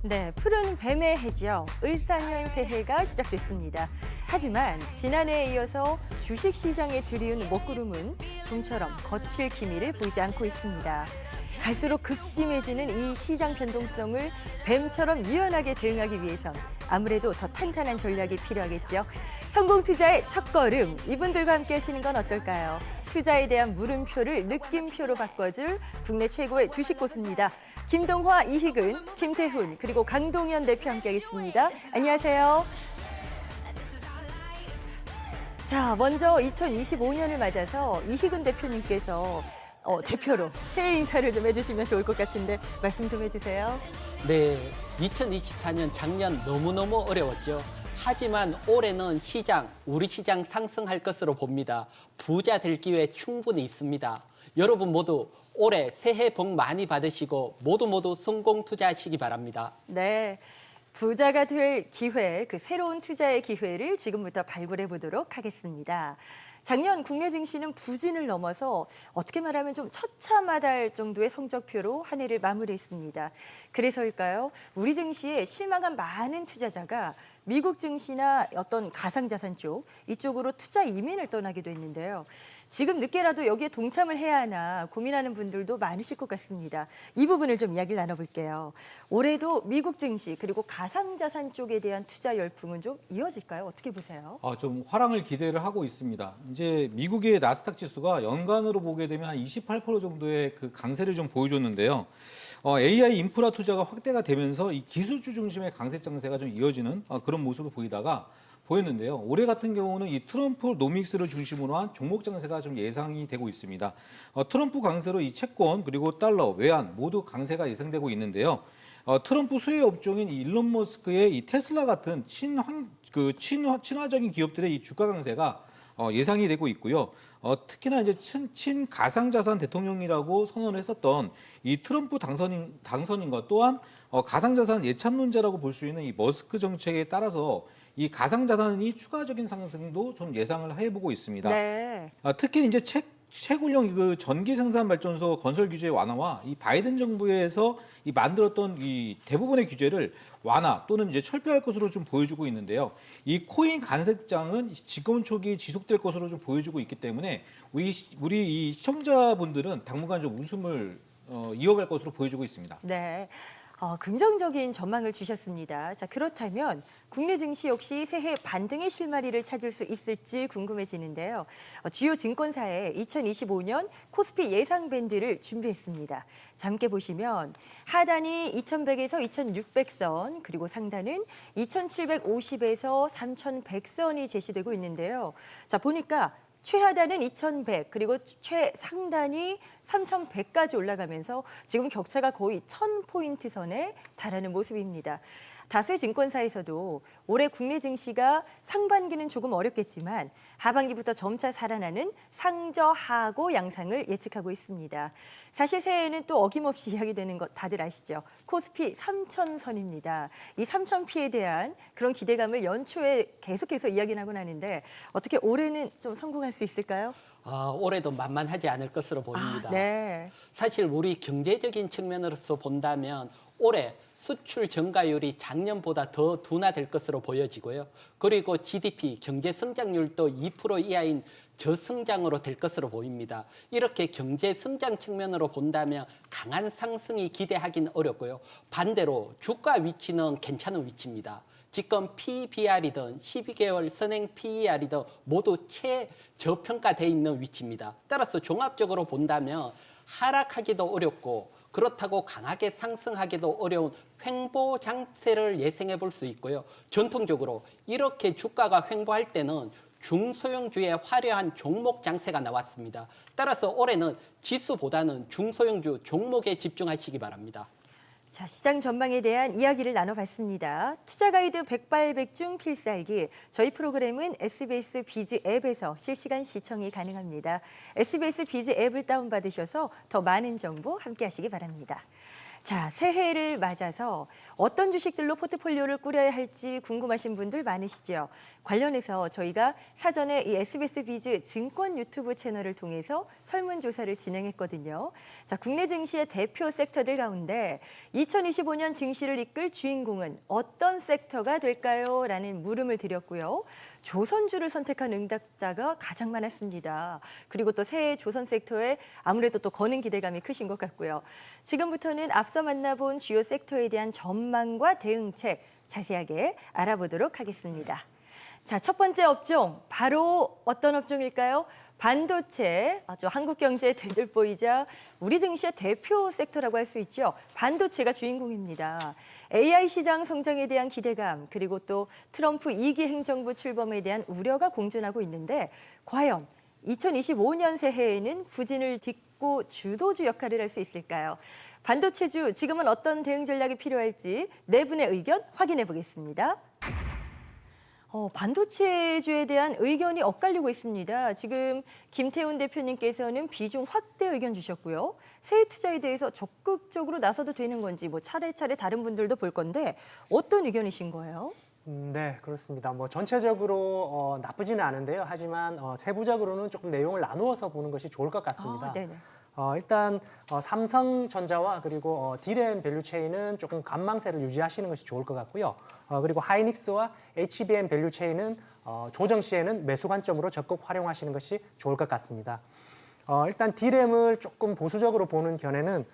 네, 푸른 뱀의 해죠. 을사년 새해가 시작됐습니다. 하지만 지난해에 이어서 주식시장에 들이운 먹구름은 좀처럼 거칠 기미를 보이지 않고 있습니다. 갈수록 극심해지는 이 시장 변동성을 뱀처럼 유연하게 대응하기 위해선 아무래도 더 탄탄한 전략이 필요하겠죠. 성공 투자의 첫걸음, 이분들과 함께 하시는 건 어떨까요? 투자에 대한 물음표를 느낌표로 바꿔줄 국내 최고의 주식 고수입니다. 김동화, 이희근, 김태훈, 그리고 강동현 대표 함께하겠습니다. 안녕하세요. 자, 먼저 2025년을 맞아서 이희근 대표님께서 대표로 새해 인사를 좀 해주시면 좋을 것 같은데 말씀 좀 해주세요. 네, 2024년 작년 너무너무 어려웠죠. 하지만 올해는 우리 시장 상승할 것으로 봅니다. 부자 될 기회 충분히 있습니다. 여러분 모두 올해 새해 복 많이 받으시고 모두 성공 투자하시기 바랍니다. 네, 부자가 될 기회, 그 새로운 투자의 기회를 지금부터 발굴해 보도록 하겠습니다. 작년 국내 증시는 부진을 넘어서 어떻게 말하면 좀 처참하다할 정도의 성적표로 한 해를 마무리했습니다. 그래서일까요? 우리 증시에 실망한 많은 투자자가 미국 증시나 어떤 가상자산 이쪽으로 투자 이민을 떠나기도 했는데요. 지금 늦게라도 여기에 동참을 해야 하나 고민하는 분들도 많으실 것 같습니다. 이 부분을 좀 이야기를 나눠볼게요. 올해도 미국 증시 그리고 가상자산 쪽에 대한 투자 열풍은 좀 이어질까요? 어떻게 보세요? 좀 화랑을 기대를 하고 있습니다. 이제 미국의 나스닥 지수가 연간으로 보게 되면 한 28% 정도의 그 강세를 좀 보여줬는데요. AI 인프라 투자가 확대가 되면서 이 기술주 중심의 강세 장세가 좀 이어지는 그런 모습을 보였는데요. 올해 같은 경우는 이 트럼프 노믹스를 중심으로 한 종목 장세가 좀 예상이 되고 있습니다. 트럼프 강세로 이 채권 그리고 달러, 외환 모두 강세가 예상되고 있는데요. 트럼프 수혜 업종인 일론 머스크의 이 테슬라 같은 친화적인 기업들의 이 주가 강세가 예상이 되고 있고요. 특히나 이제 가상자산 대통령이라고 선언을 했었던 이 트럼프 당선인과 또한 가상자산 예찬론자라고 볼 수 있는 이 머스크 정책에 따라서 이 가상자산이 추가적인 상승도 좀 예상을 해보고 있습니다. 네. 특히 이제 채굴용 그 전기 생산 발전소 건설 규제 완화와 이 바이든 정부에서 이 만들었던 이 대부분의 규제를 완화 또는 이제 철폐할 것으로 좀 보여주고 있는데요. 이 코인 간색장은 집권 초기 지속될 것으로 좀 보여주고 있기 때문에 우리 이 시청자분들은 당분간 좀 웃음을 이어갈 것으로 보여주고 있습니다. 네. 긍정적인 전망을 주셨습니다. 자, 그렇다면 국내 증시 역시 새해 반등의 실마리를 찾을 수 있을지 궁금해지는데요. 주요 증권사에 2025년 코스피 예상 밴드를 준비했습니다. 자, 함께 보시면 하단이 2100에서 2600선, 그리고 상단은 2750에서 3100선이 제시되고 있는데요. 자, 보니까 최하단은 2100, 그리고 최상단이 3100까지 올라가면서 지금 격차가 거의 1000포인트 선에 달하는 모습입니다. 다수의 증권사에서도 올해 국내 증시가 상반기는 조금 어렵겠지만 하반기부터 점차 살아나는 상저하고 양상을 예측하고 있습니다. 사실 새해에는 또 어김없이 이야기되는 것 다들 아시죠? 코스피 3000선입니다. 이 3000P에 대한 그런 기대감을 연초에 계속해서 이야기를 하곤 하는데 어떻게 올해는 좀 성공할 수 있을까요? 올해도 만만하지 않을 것으로 보입니다. 네. 사실 우리 경제적인 측면으로서 본다면 올해 수출 증가율이 작년보다 더 둔화될 것으로 보여지고요. 그리고 GDP, 경제 성장률도 2% 이하인 저성장으로 될 것으로 보입니다. 이렇게 경제 성장 측면으로 본다면 강한 상승이 기대하기는 어렵고요. 반대로 주가 위치는 괜찮은 위치입니다. 지금 PBR이든 12개월 선행 PER이든 모두 최저평가되어 있는 위치입니다. 따라서 종합적으로 본다면 하락하기도 어렵고 그렇다고 강하게 상승하기도 어려운 횡보 장세를 예상해 볼 수 있고요. 전통적으로 이렇게 주가가 횡보할 때는 중소형주의 화려한 종목 장세가 나왔습니다. 따라서 올해는 지수보다는 중소형주 종목에 집중하시기 바랍니다. 자, 시장 전망에 대한 이야기를 나눠봤습니다. 투자 가이드 백발백중 필살기. 저희 프로그램은 SBS 비즈 앱에서 실시간 시청이 가능합니다. SBS 비즈 앱을 다운받으셔서 더 많은 정보 함께 하시기 바랍니다. 자, 새해를 맞아서 어떤 주식들로 포트폴리오를 꾸려야 할지 궁금하신 분들 많으시죠? 관련해서 저희가 사전에 이 SBS 비즈 증권 유튜브 채널을 통해서 설문조사를 진행했거든요. 자, 국내 증시의 대표 섹터들 가운데 2025년 증시를 이끌 주인공은 어떤 섹터가 될까요? 라는 물음을 드렸고요. 조선주를 선택한 응답자가 가장 많았습니다. 그리고 또 새해 조선 섹터에 아무래도 또 거는 기대감이 크신 것 같고요. 지금부터는 앞서 만나본 주요 sek터에 대한 전망과 대응책 자세하게 알아보도록 하겠습니다. 자, 첫 번째 업종, 바로 어떤 업종일까요? 반도체, 한국 경제의 대들보이자 우리 증시의 대표 섹터라고 할 수 있죠. 반도체가 주인공입니다. AI 시장 성장에 대한 기대감, 그리고 또 트럼프 2기 행정부 출범에 대한 우려가 공존하고 있는데 과연 2025년 새해에는 부진을 딛고 주도주 역할을 할 수 있을까요? 반도체주, 지금은 어떤 대응 전략이 필요할지 네 분의 의견 확인해 보겠습니다. 반도체주에 대한 의견이 엇갈리고 있습니다. 지금 김태훈 대표님께서는 비중 확대 의견 주셨고요. 새해 투자에 대해서 적극적으로 나서도 되는 건지 차례차례 다른 분들도 볼 건데 어떤 의견이신 거예요? 네, 그렇습니다. 전체적으로 나쁘지는 않은데요. 하지만 세부적으로는 조금 내용을 나누어서 보는 것이 좋을 것 같습니다. 네네. 일단 삼성전자와 그리고 D램 밸류체인은 조금 관망세를 유지하시는 것이 좋을 것 같고요. 그리고 하이닉스와 HBM 밸류체인은 조정 시에는 매수 관점으로 적극 활용하시는 것이 좋을 것 같습니다. 일단 D램을 조금 보수적으로 보는 견해는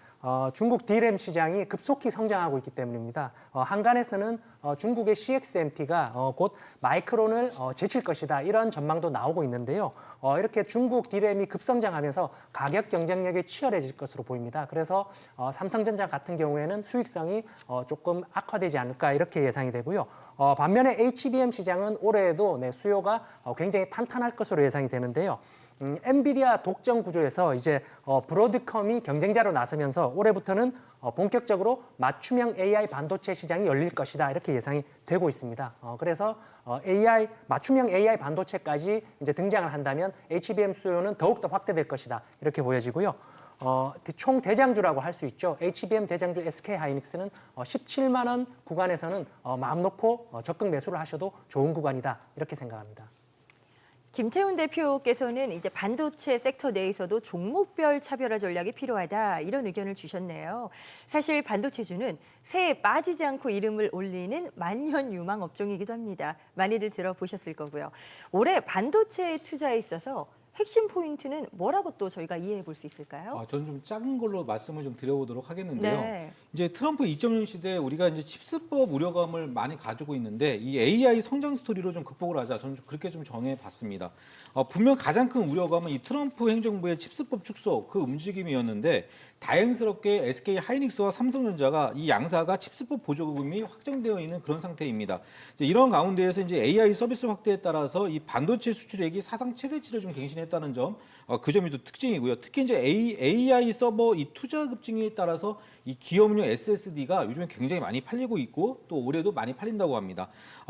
중국 D램 시장이 급속히 성장하고 있기 때문입니다. 한간에서는 중국의 CXMT가 곧 마이크론을 제칠 것이다, 이런 전망도 나오고 있는데요. 이렇게 중국 D램이 급성장하면서 가격 경쟁력이 치열해질 것으로 보입니다. 그래서 삼성전자 같은 경우에는 수익성이 조금 악화되지 않을까, 이렇게 예상이 되고요. 반면에 HBM 시장은 올해에도 수요가 굉장히 탄탄할 것으로 예상이 되는데요. 엔비디아 독점 구조에서 이제 브로드컴이 경쟁자로 나서면서 올해부터는 본격적으로 맞춤형 AI 반도체 시장이 열릴 것이다, 이렇게 예상이 되고 있습니다. 그래서 맞춤형 AI 반도체까지 이제 등장을 한다면 HBM 수요는 더욱더 확대될 것이다, 이렇게 보여지고요. 총 대장주라고 할 수 있죠. HBM 대장주 SK 하이닉스는 17만 원 구간에서는 마음 놓고 적극 매수를 하셔도 좋은 구간이다, 이렇게 생각합니다. 김태훈 대표께서는 이제 반도체 섹터 내에서도 종목별 차별화 전략이 필요하다, 이런 의견을 주셨네요. 사실 반도체주는 새해 빠지지 않고 이름을 올리는 만년 유망 업종이기도 합니다. 많이들 들어보셨을 거고요. 올해 반도체 투자에 있어서 핵심 포인트는 뭐라고 또 저희가 이해해 볼 수 있을까요? 저는 좀 작은 걸로 말씀을 좀 드려보도록 하겠는데요. 네. 이제 트럼프 2.0 시대에 우리가 이제 칩스법 우려감을 많이 가지고 있는데 이 AI 성장 스토리로 좀 극복을 하자. 저는 그렇게 좀 정해봤습니다. 분명 가장 큰 우려감은 이 트럼프 행정부의 칩스법 축소 그 움직임이었는데 다행스럽게 SK 하이닉스와 삼성전자가 이 양사가 칩스법 보조금이 확정되어 있는 그런 상태입니다. 이런 가운데에서 이제 AI 서비스 확대에 따라서 이 반도체 수출액이 사상 최대치를 좀 갱신했다는 점, 그 점이 또 특징이고요. 특히 이제 AI 서버 이 투자 급증에 따라서 이 기업용 SSD가 요즘에 굉장히 많이 팔리고 있고 또 올해도 많이 팔린다고 합니다.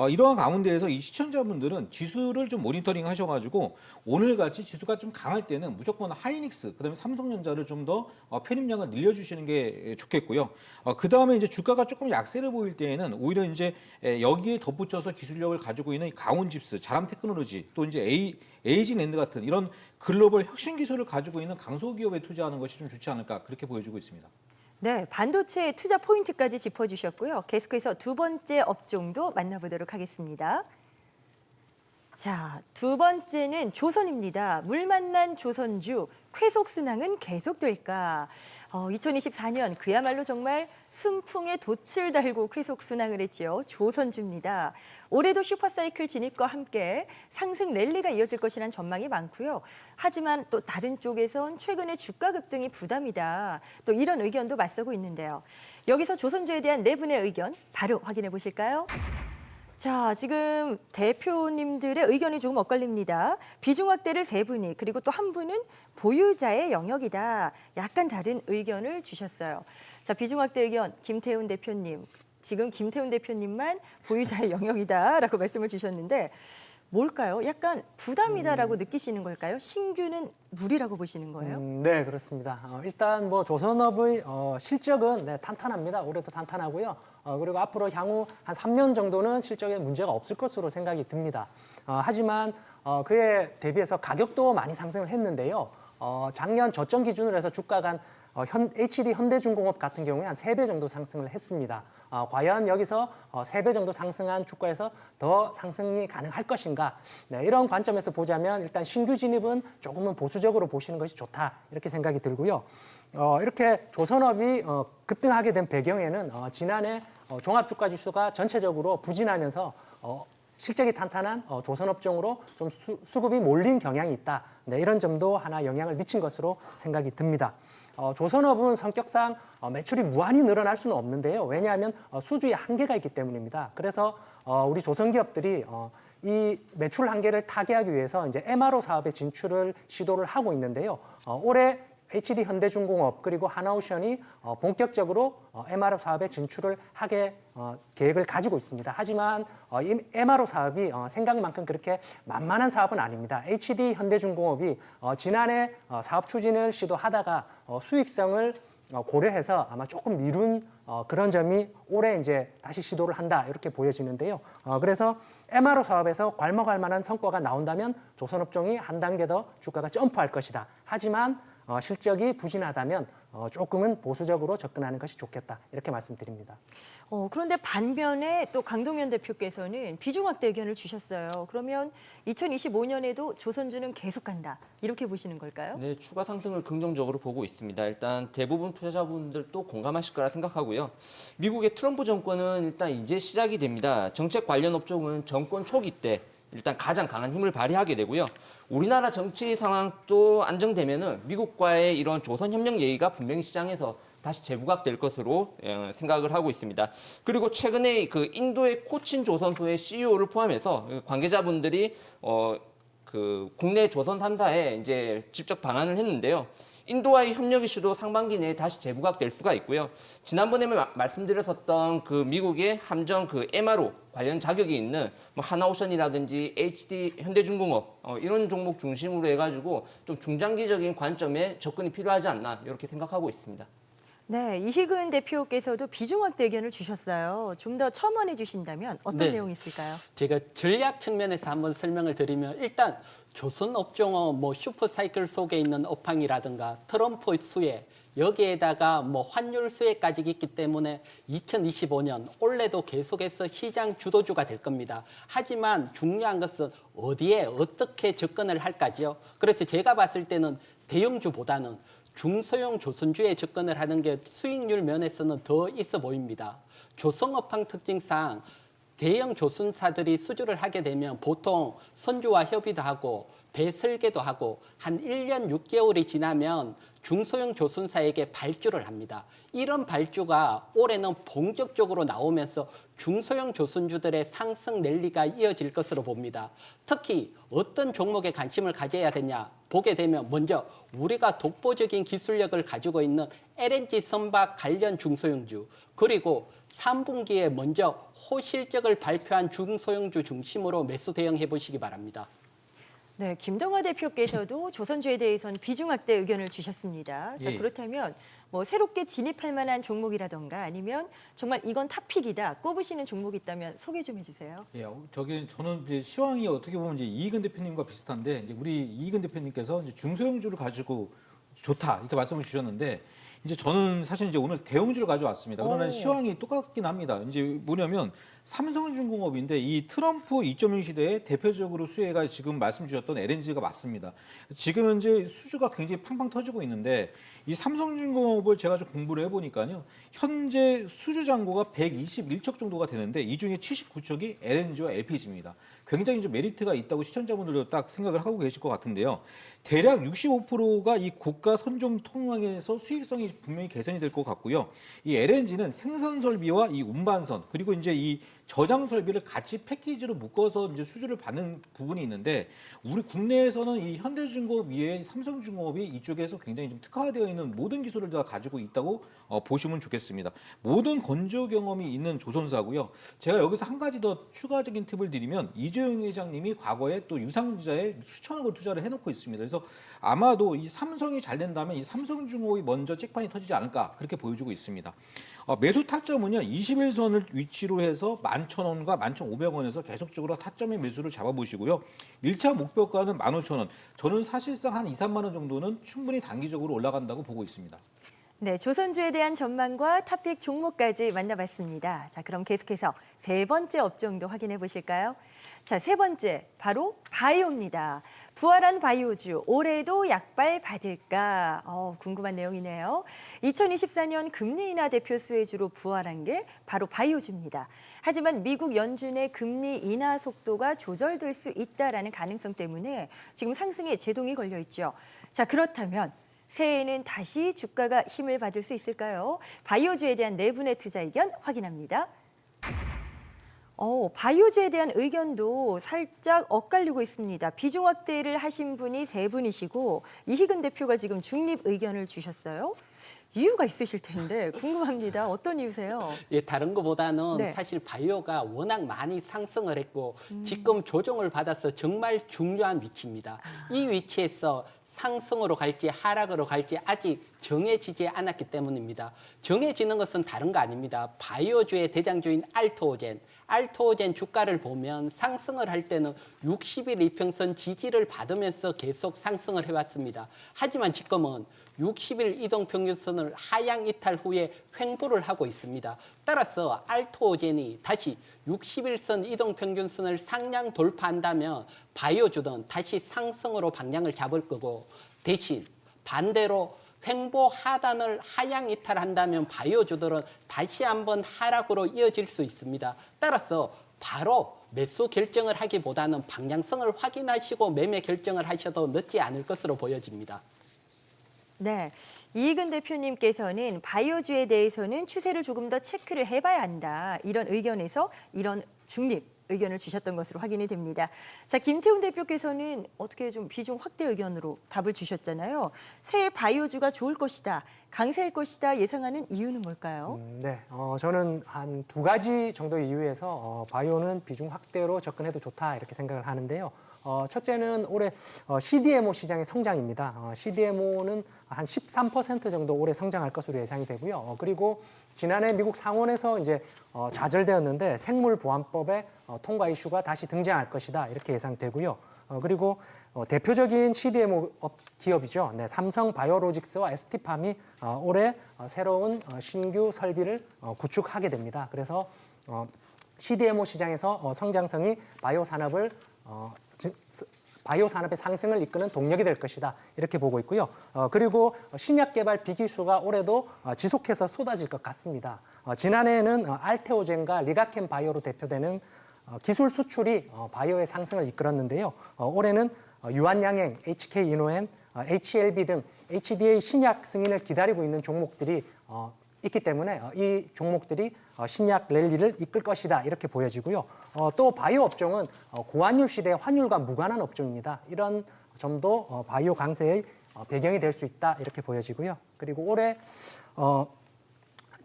이러한 가운데에서 이 시청자분들은 지수를 좀 모니터링 하셔가지고 오늘같이 지수가 좀 강할 때는 무조건 하이닉스, 그다음에 삼성전자를 좀 더 편입량을 늘려주시는 게 좋겠고요. 그 다음에 이제 주가가 조금 약세를 보일 때에는 오히려 이제 여기에 덧붙여서 기술력을 가지고 있는 가온집스, 자람 테크놀로지, 또 이제 에이징랜드 같은 이런 글로벌 혁신 기술을 가지고 있는 강소기업에 투자하는 것이 좀 좋지 않을까, 그렇게 보여지고 있습니다. 네, 반도체 투자 포인트까지 짚어주셨고요. 계속해서 두 번째 업종도 만나보도록 하겠습니다. 자, 두 번째는 조선입니다. 물 만난 조선주, 쾌속 순항은 계속될까? 2024년 그야말로 정말 순풍에 돛을 달고 쾌속 순항을 했지요. 조선주입니다. 올해도 슈퍼사이클 진입과 함께 상승 랠리가 이어질 것이라는 전망이 많고요. 하지만 또 다른 쪽에선 최근에 주가 급등이 부담이다, 또 이런 의견도 맞서고 있는데요. 여기서 조선주에 대한 네 분의 의견 바로 확인해 보실까요? 자, 지금 대표님들의 의견이 조금 엇갈립니다. 비중 확대를 세 분이, 그리고 또 한 분은 보유자의 영역이다. 약간 다른 의견을 주셨어요. 자, 비중 확대 의견 김태훈 대표님. 지금 김태훈 대표님만 보유자의 영역이다라고 말씀을 주셨는데 뭘까요? 약간 부담이다라고 느끼시는 걸까요? 신규는 무리라고 보시는 거예요? 네, 그렇습니다. 일단 뭐 조선업의 실적은 네, 탄탄합니다. 올해도 탄탄하고요. 그리고 앞으로 향후 한 3년 정도는 실적에 문제가 없을 것으로 생각이 듭니다. 하지만 그에 대비해서 가격도 많이 상승을 했는데요. 작년 저점 기준으로 해서 주가가 HD 현대중공업 같은 경우에 한 3배 정도 상승을 했습니다. 과연 여기서 3배 정도 상승한 주가에서 더 상승이 가능할 것인가? 네, 이런 관점에서 보자면 일단 신규 진입은 조금은 보수적으로 보시는 것이 좋다 이렇게 생각이 들고요. 이렇게 조선업이 급등하게 된 배경에는 지난해 종합주가지수가 전체적으로 부진하면서 실적이 탄탄한 조선업종으로 좀 수급이 몰린 경향이 있다. 네, 이런 점도 하나 영향을 미친 것으로 생각이 듭니다. 조선업은 성격상 매출이 무한히 늘어날 수는 없는데요. 왜냐하면 수주의 한계가 있기 때문입니다. 그래서 우리 조선기업들이 이 매출 한계를 타개하기 위해서 이제 MRO 사업의 진출을 시도를 하고 있는데요. 올해 HD 현대중공업 그리고 하나오션이 본격적으로 MRO 사업에 진출을 하게 계획을 가지고 있습니다. 하지만 이 MRO 사업이 생각만큼 그렇게 만만한 사업은 아닙니다. HD 현대중공업이 지난해 사업 추진을 시도하다가 수익성을 고려해서 아마 조금 미룬 그런 점이 올해 이제 다시 시도를 한다 이렇게 보여지는데요. 그래서 MRO 사업에서 괄목할 만한 성과가 나온다면 조선업종이 한 단계 더 주가가 점프할 것이다. 하지만 실적이 부진하다면 조금은 보수적으로 접근하는 것이 좋겠다 이렇게 말씀드립니다. 그런데 반면에 또 강동현 대표께서는 비중 확대 의견을 주셨어요. 그러면 2025년에도 조선주는 계속 간다 이렇게 보시는 걸까요? 네, 추가 상승을 긍정적으로 보고 있습니다. 일단 대부분 투자자분들도 공감하실 거라 생각하고요. 미국의 트럼프 정권은 일단 이제 시작이 됩니다. 정책 관련 업종은 정권 초기 때 일단 가장 강한 힘을 발휘하게 되고요. 우리나라 정치 상황도 안정되면은 미국과의 이런 조선 협력 얘기가 분명히 시장에서 다시 재부각될 것으로 생각을 하고 있습니다. 그리고 최근에 그 인도의 코친 조선소의 CEO를 포함해서 관계자분들이 그 국내 조선 3사에 이제 직접 방한을 했는데요. 인도와의 협력 이슈도 상반기 내에 다시 재부각될 수가 있고요. 지난번에 말씀드렸었던 그 미국의 함정 그 MRO 관련 자격이 있는 뭐 하나오션이라든지 HD 현대중공업 이런 종목 중심으로 해가지고 좀 중장기적인 관점에 접근이 필요하지 않나 이렇게 생각하고 있습니다. 네, 이희근 대표께서도 비중 확대 의견을 주셨어요. 좀 더 첨언해 주신다면 어떤 네. 내용이 있을까요? 제가 전략 측면에서 한번 설명을 드리면 일단 조선 업종은 뭐 슈퍼사이클 속에 있는 업황이라든가 트럼프 수혜 여기에다가 뭐 환율 수혜까지 있기 때문에 2025년 올해도 계속해서 시장 주도주가 될 겁니다. 하지만 중요한 것은 어디에 어떻게 접근을 할까지요. 그래서 제가 봤을 때는 대형주보다는 중소형 조선주에 접근을 하는 게 수익률 면에서는 더 있어 보입니다. 조성업황 특징상 대형 조선사들이 수주를 하게 되면 보통 선주와 협의도 하고 배설계도 하고 한 1년 6개월이 지나면 중소형 조선사에게 발주를 합니다. 이런 발주가 올해는 본격적으로 나오면서 중소형 조선주들의 상승 랠리가 이어질 것으로 봅니다. 특히 어떤 종목에 관심을 가져야 되냐 보게 되면 먼저 우리가 독보적인 기술력을 가지고 있는 LNG 선박 관련 중소형주 그리고 3분기에 먼저 호실적을 발표한 중소형주 중심으로 매수 대응해 보시기 바랍니다. 네, 김동화 대표께서도 조선주에 대해서는 비중 확대 의견을 주셨습니다. 자, 예. 그렇다면 뭐 새롭게 진입할 만한 종목이라던가 아니면 정말 이건 탑픽이다 꼽으시는 종목이 있다면 소개 좀 해주세요. 예, 저는 이제 시황이 어떻게 보면 이제 이익은 대표님과 비슷한데 이제 우리 이익은 대표님께서 이제 중소형주를 가지고 좋다 이렇게 말씀을 주셨는데 이제 저는 사실 이제 오늘 대형주를 가져왔습니다. 그러나 시황이 똑같긴 합니다. 이제 뭐냐면 삼성중공업인데 이 트럼프 2.0 시대에 대표적으로 수혜가 지금 말씀 주셨던 LNG가 맞습니다. 지금 현재 수주가 굉장히 팡팡 터지고 있는데 이 삼성중공업을 제가 좀 공부를 해보니까요. 현재 수주 잔고가 121척 정도가 되는데 이 중에 79척이 LNG와 LPG입니다. 굉장히 좀 메리트가 있다고 시청자분들도 딱 생각을 하고 계실 것 같은데요. 대략 65%가 이 고가 선종 통항에서 수익성이 분명히 개선이 될 것 같고요. 이 LNG는 생산 설비와 이 운반선 그리고 이제 이 저장 설비를 같이 패키지로 묶어서 이제 수주를 받는 부분이 있는데 우리 국내에서는 이 현대중공업 이외에 삼성중공업이 이쪽에서 굉장히 좀 특화되어 있는 모든 기술을 다 가지고 있다고 보시면 좋겠습니다. 모든 건조 경험이 있는 조선사고요. 제가 여기서 한 가지 더 추가적인 팁을 드리면 이재용 회장님이 과거에 또 유상증자에 수천억을 투자를 해놓고 있습니다. 그래서 아마도 이 삼성이 잘 된다면 이 삼성중공업이 먼저 잭판이 터지지 않을까 그렇게 보여주고 있습니다. 매수 타점은요 21선을 위치로 해서 11,000원과 11,500원에서 계속적으로 타점의 매수를 잡아보시고요. 1차 목표가는 15,000원. 저는 사실상 한 2, 3만 원 정도는 충분히 단기적으로 올라간다고 보고 있습니다. 네, 조선주에 대한 전망과 탑픽 종목까지 만나봤습니다. 자, 그럼 계속해서 세 번째 업종도 확인해 보실까요? 자, 세 번째, 바로 바이오입니다. 부활한 바이오주, 올해도 약발 받을까? 궁금한 내용이네요. 2024년 금리 인하 대표 수혜주로 부활한 게 바로 바이오주입니다. 하지만 미국 연준의 금리 인하 속도가 조절될 수 있다라는 가능성 때문에 지금 상승에 제동이 걸려 있죠. 자, 그렇다면 새해에는 다시 주가가 힘을 받을 수 있을까요? 바이오주에 대한 네 분의 투자 의견 확인합니다. 바이오주에 대한 의견도 살짝 엇갈리고 있습니다. 비중 확대를 하신 분이 세 분이시고 이희근 대표가 지금 중립 의견을 주셨어요. 이유가 있으실 텐데 궁금합니다. 어떤 이유세요? 예, 다른 것보다는 네. 사실 바이오가 워낙 많이 상승을 했고 지금 조정을 받아서 정말 중요한 위치입니다. 이 위치에서 상승으로 갈지 하락으로 갈지 아직 정해지지 않았기 때문입니다. 정해지는 것은 다른 거 아닙니다. 바이오주의 대장주인 알토오젠 주가를 보면 상승을 할 때는 60일 이평선 지지를 받으면서 계속 상승을 해왔습니다. 하지만 지금은 60일 이동평균선을 하향 이탈 후에 횡보를 하고 있습니다. 따라서 알토오젠이 다시 60일선 이동평균선을 상향 돌파한다면 바이오주는 다시 상승으로 방향을 잡을 거고 대신 반대로 횡보 하단을 하향 이탈한다면 바이오주들은 다시 한번 하락으로 이어질 수 있습니다. 따라서 바로 매수 결정을 하기보다는 방향성을 확인하시고 매매 결정을 하셔도 늦지 않을 것으로 보여집니다. 네, 이희근 대표님께서는 바이오주에 대해서는 추세를 조금 더 체크를 해봐야 한다. 이런 의견에서 이런 중립 의견을 주셨던 것으로 확인이 됩니다. 자, 김태훈 대표께서는 어떻게 좀 비중 확대 의견으로 답을 주셨잖아요. 새해 바이오주가 좋을 것이다, 강세일 것이다 예상하는 이유는 뭘까요? 네, 저는 한 두 가지 정도의 이유에서 바이오는 비중 확대로 접근해도 좋다 이렇게 생각을 하는데요. 첫째는 올해 CDMO 시장의 성장입니다. CDMO는 한 13% 정도 올해 성장할 것으로 예상이 되고요. 그리고 지난해 미국 상원에서 이제 좌절되었는데 생물보안법의 통과 이슈가 다시 등장할 것이다 이렇게 예상되고요. 그리고 대표적인 CDMO 기업이죠. 네, 삼성 바이오로직스와 ST팜이 올해 새로운 신규 설비를 구축하게 됩니다. 그래서 CDMO 시장에서 성장성이 바이오 산업의 상승을 이끄는 동력이 될 것이다 이렇게 보고 있고요. 그리고 신약 개발 비기수가 올해도 지속해서 쏟아질 것 같습니다. 지난해에는 알테오젠과 리가켄 바이오로 대표되는 기술 수출이 바이오의 상승을 이끌었는데요. 올해는 유한양행, HK-이노엔, HLB 등 HDA 신약 승인을 기다리고 있는 종목들이 있기 때문에 이 종목들이 신약 랠리를 이끌 것이다 이렇게 보여지고요. 또 바이오 업종은 고환율 시대의 환율과 무관한 업종입니다. 이런 점도 바이오 강세의 배경이 될 수 있다 이렇게 보여지고요. 그리고 올해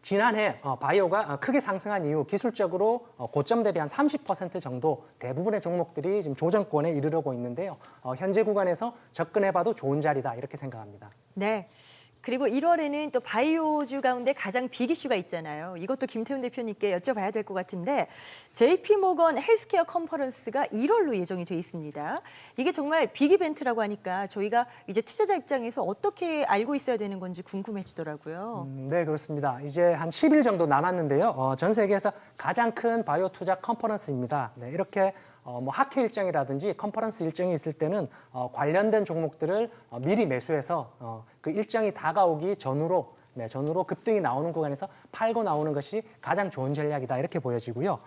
지난해 바이오가 크게 상승한 이후 기술적으로 고점 대비 한 30% 정도 대부분의 종목들이 지금 조정권에 이르르고 있는데요. 현재 구간에서 접근해봐도 좋은 자리다 이렇게 생각합니다. 네. 그리고 1월에는 또 바이오주 가운데 가장 빅 이슈가 있잖아요. 이것도 김태훈 대표님께 여쭤봐야 될 것 같은데 JP모건 헬스케어 컨퍼런스가 1월로 예정이 돼 있습니다. 이게 정말 빅 이벤트라고 하니까 저희가 이제 투자자 입장에서 어떻게 알고 있어야 되는 건지 궁금해지더라고요. 네, 그렇습니다. 이제 한 10일 정도 남았는데요. 전 세계에서 가장 큰 바이오 투자 컨퍼런스입니다. 네, 이렇게 학회 일정이라든지 컨퍼런스 일정이 있을 때는 관련된 종목들을 미리 매수해서 그 일정이 다가오기 전후로 급등이 나오는 구간에서 팔고 나오는 것이 가장 좋은 전략이다 이렇게 보여지고요.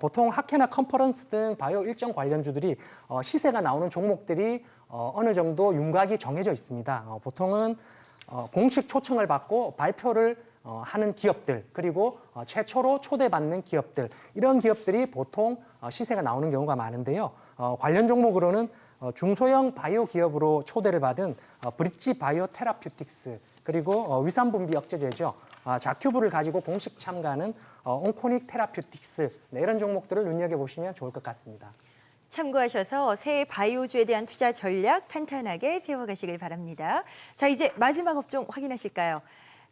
보통 학회나 컨퍼런스 등 바이오 일정 관련주들이 시세가 나오는 종목들이 어느 정도 윤곽이 정해져 있습니다. 보통은 공식 초청을 받고 발표를 하는 기업들 그리고 최초로 초대받는 기업들 이런 기업들이 보통 시세가 나오는 경우가 많은데요. 관련 종목으로는 중소형 바이오 기업으로 초대를 받은 브릿지 바이오 테라퓨틱스 그리고 위산 분비 억제제죠. 자큐브를 가지고 공식 참가하는 온코닉 테라퓨틱스 네, 이런 종목들을 눈여겨보시면 좋을 것 같습니다. 참고하셔서 새해 바이오주에 대한 투자 전략 탄탄하게 세워가시길 바랍니다. 자, 이제 마지막 업종 확인하실까요?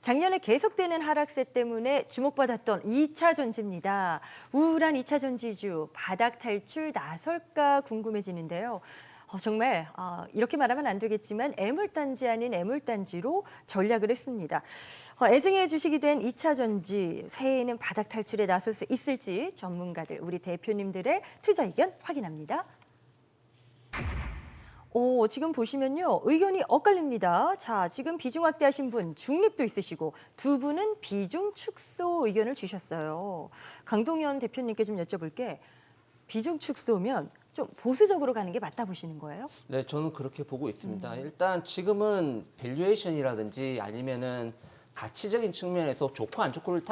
작년에 계속되는 하락세 때문에 주목받았던 2차 전지입니다. 우울한 2차 전지주 바닥 탈출 나설까 궁금해지는데요. 정말 이렇게 말하면 안 되겠지만 애물단지 아닌 애물단지로 전략을 했습니다. 애증의 주식이 된 2차 전지 새해에는 바닥 탈출에 나설 수 있을지 전문가들, 우리 대표님들의 투자 의견 확인합니다. 지금 보시면요. 의견이 엇갈립니다. 자, 지금 비중 확대하신 분 중립도 있으시고 두 분은 비중 축소 의견을 주셨어요. 강동현 대표님께 좀 여쭤볼게. 비중 축소면 좀 보수적으로 가는 게 맞다 보시는 거예요? 네, 저는 그렇게 보고 있습니다. 일단 지금은 밸류에이션이라든지 아니면은 가치적인 측면에서 좋고 안 좋고를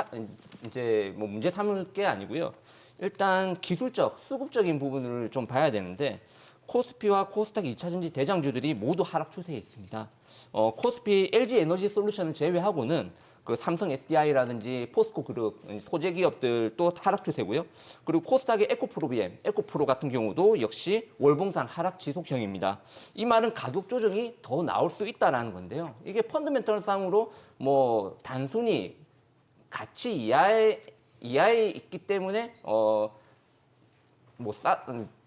이제 뭐 문제 삼을 게 아니고요. 일단 기술적, 수급적인 부분을 좀 봐야 되는데 코스피와 코스닥 2차전지 대장주들이 모두 하락 추세에 있습니다. 코스피 LG 에너지 솔루션을 제외하고는 그 삼성 SDI라든지 포스코 그룹 소재 기업들도 하락 추세고요. 그리고 코스닥의 에코프로비엠, 에코프로 같은 경우도 역시 월봉상 하락 지속형입니다. 이 말은 가격 조정이 더 나올 수 있다라는 건데요. 이게 펀더멘털상으로 뭐 단순히 가치 이하에 있기 때문에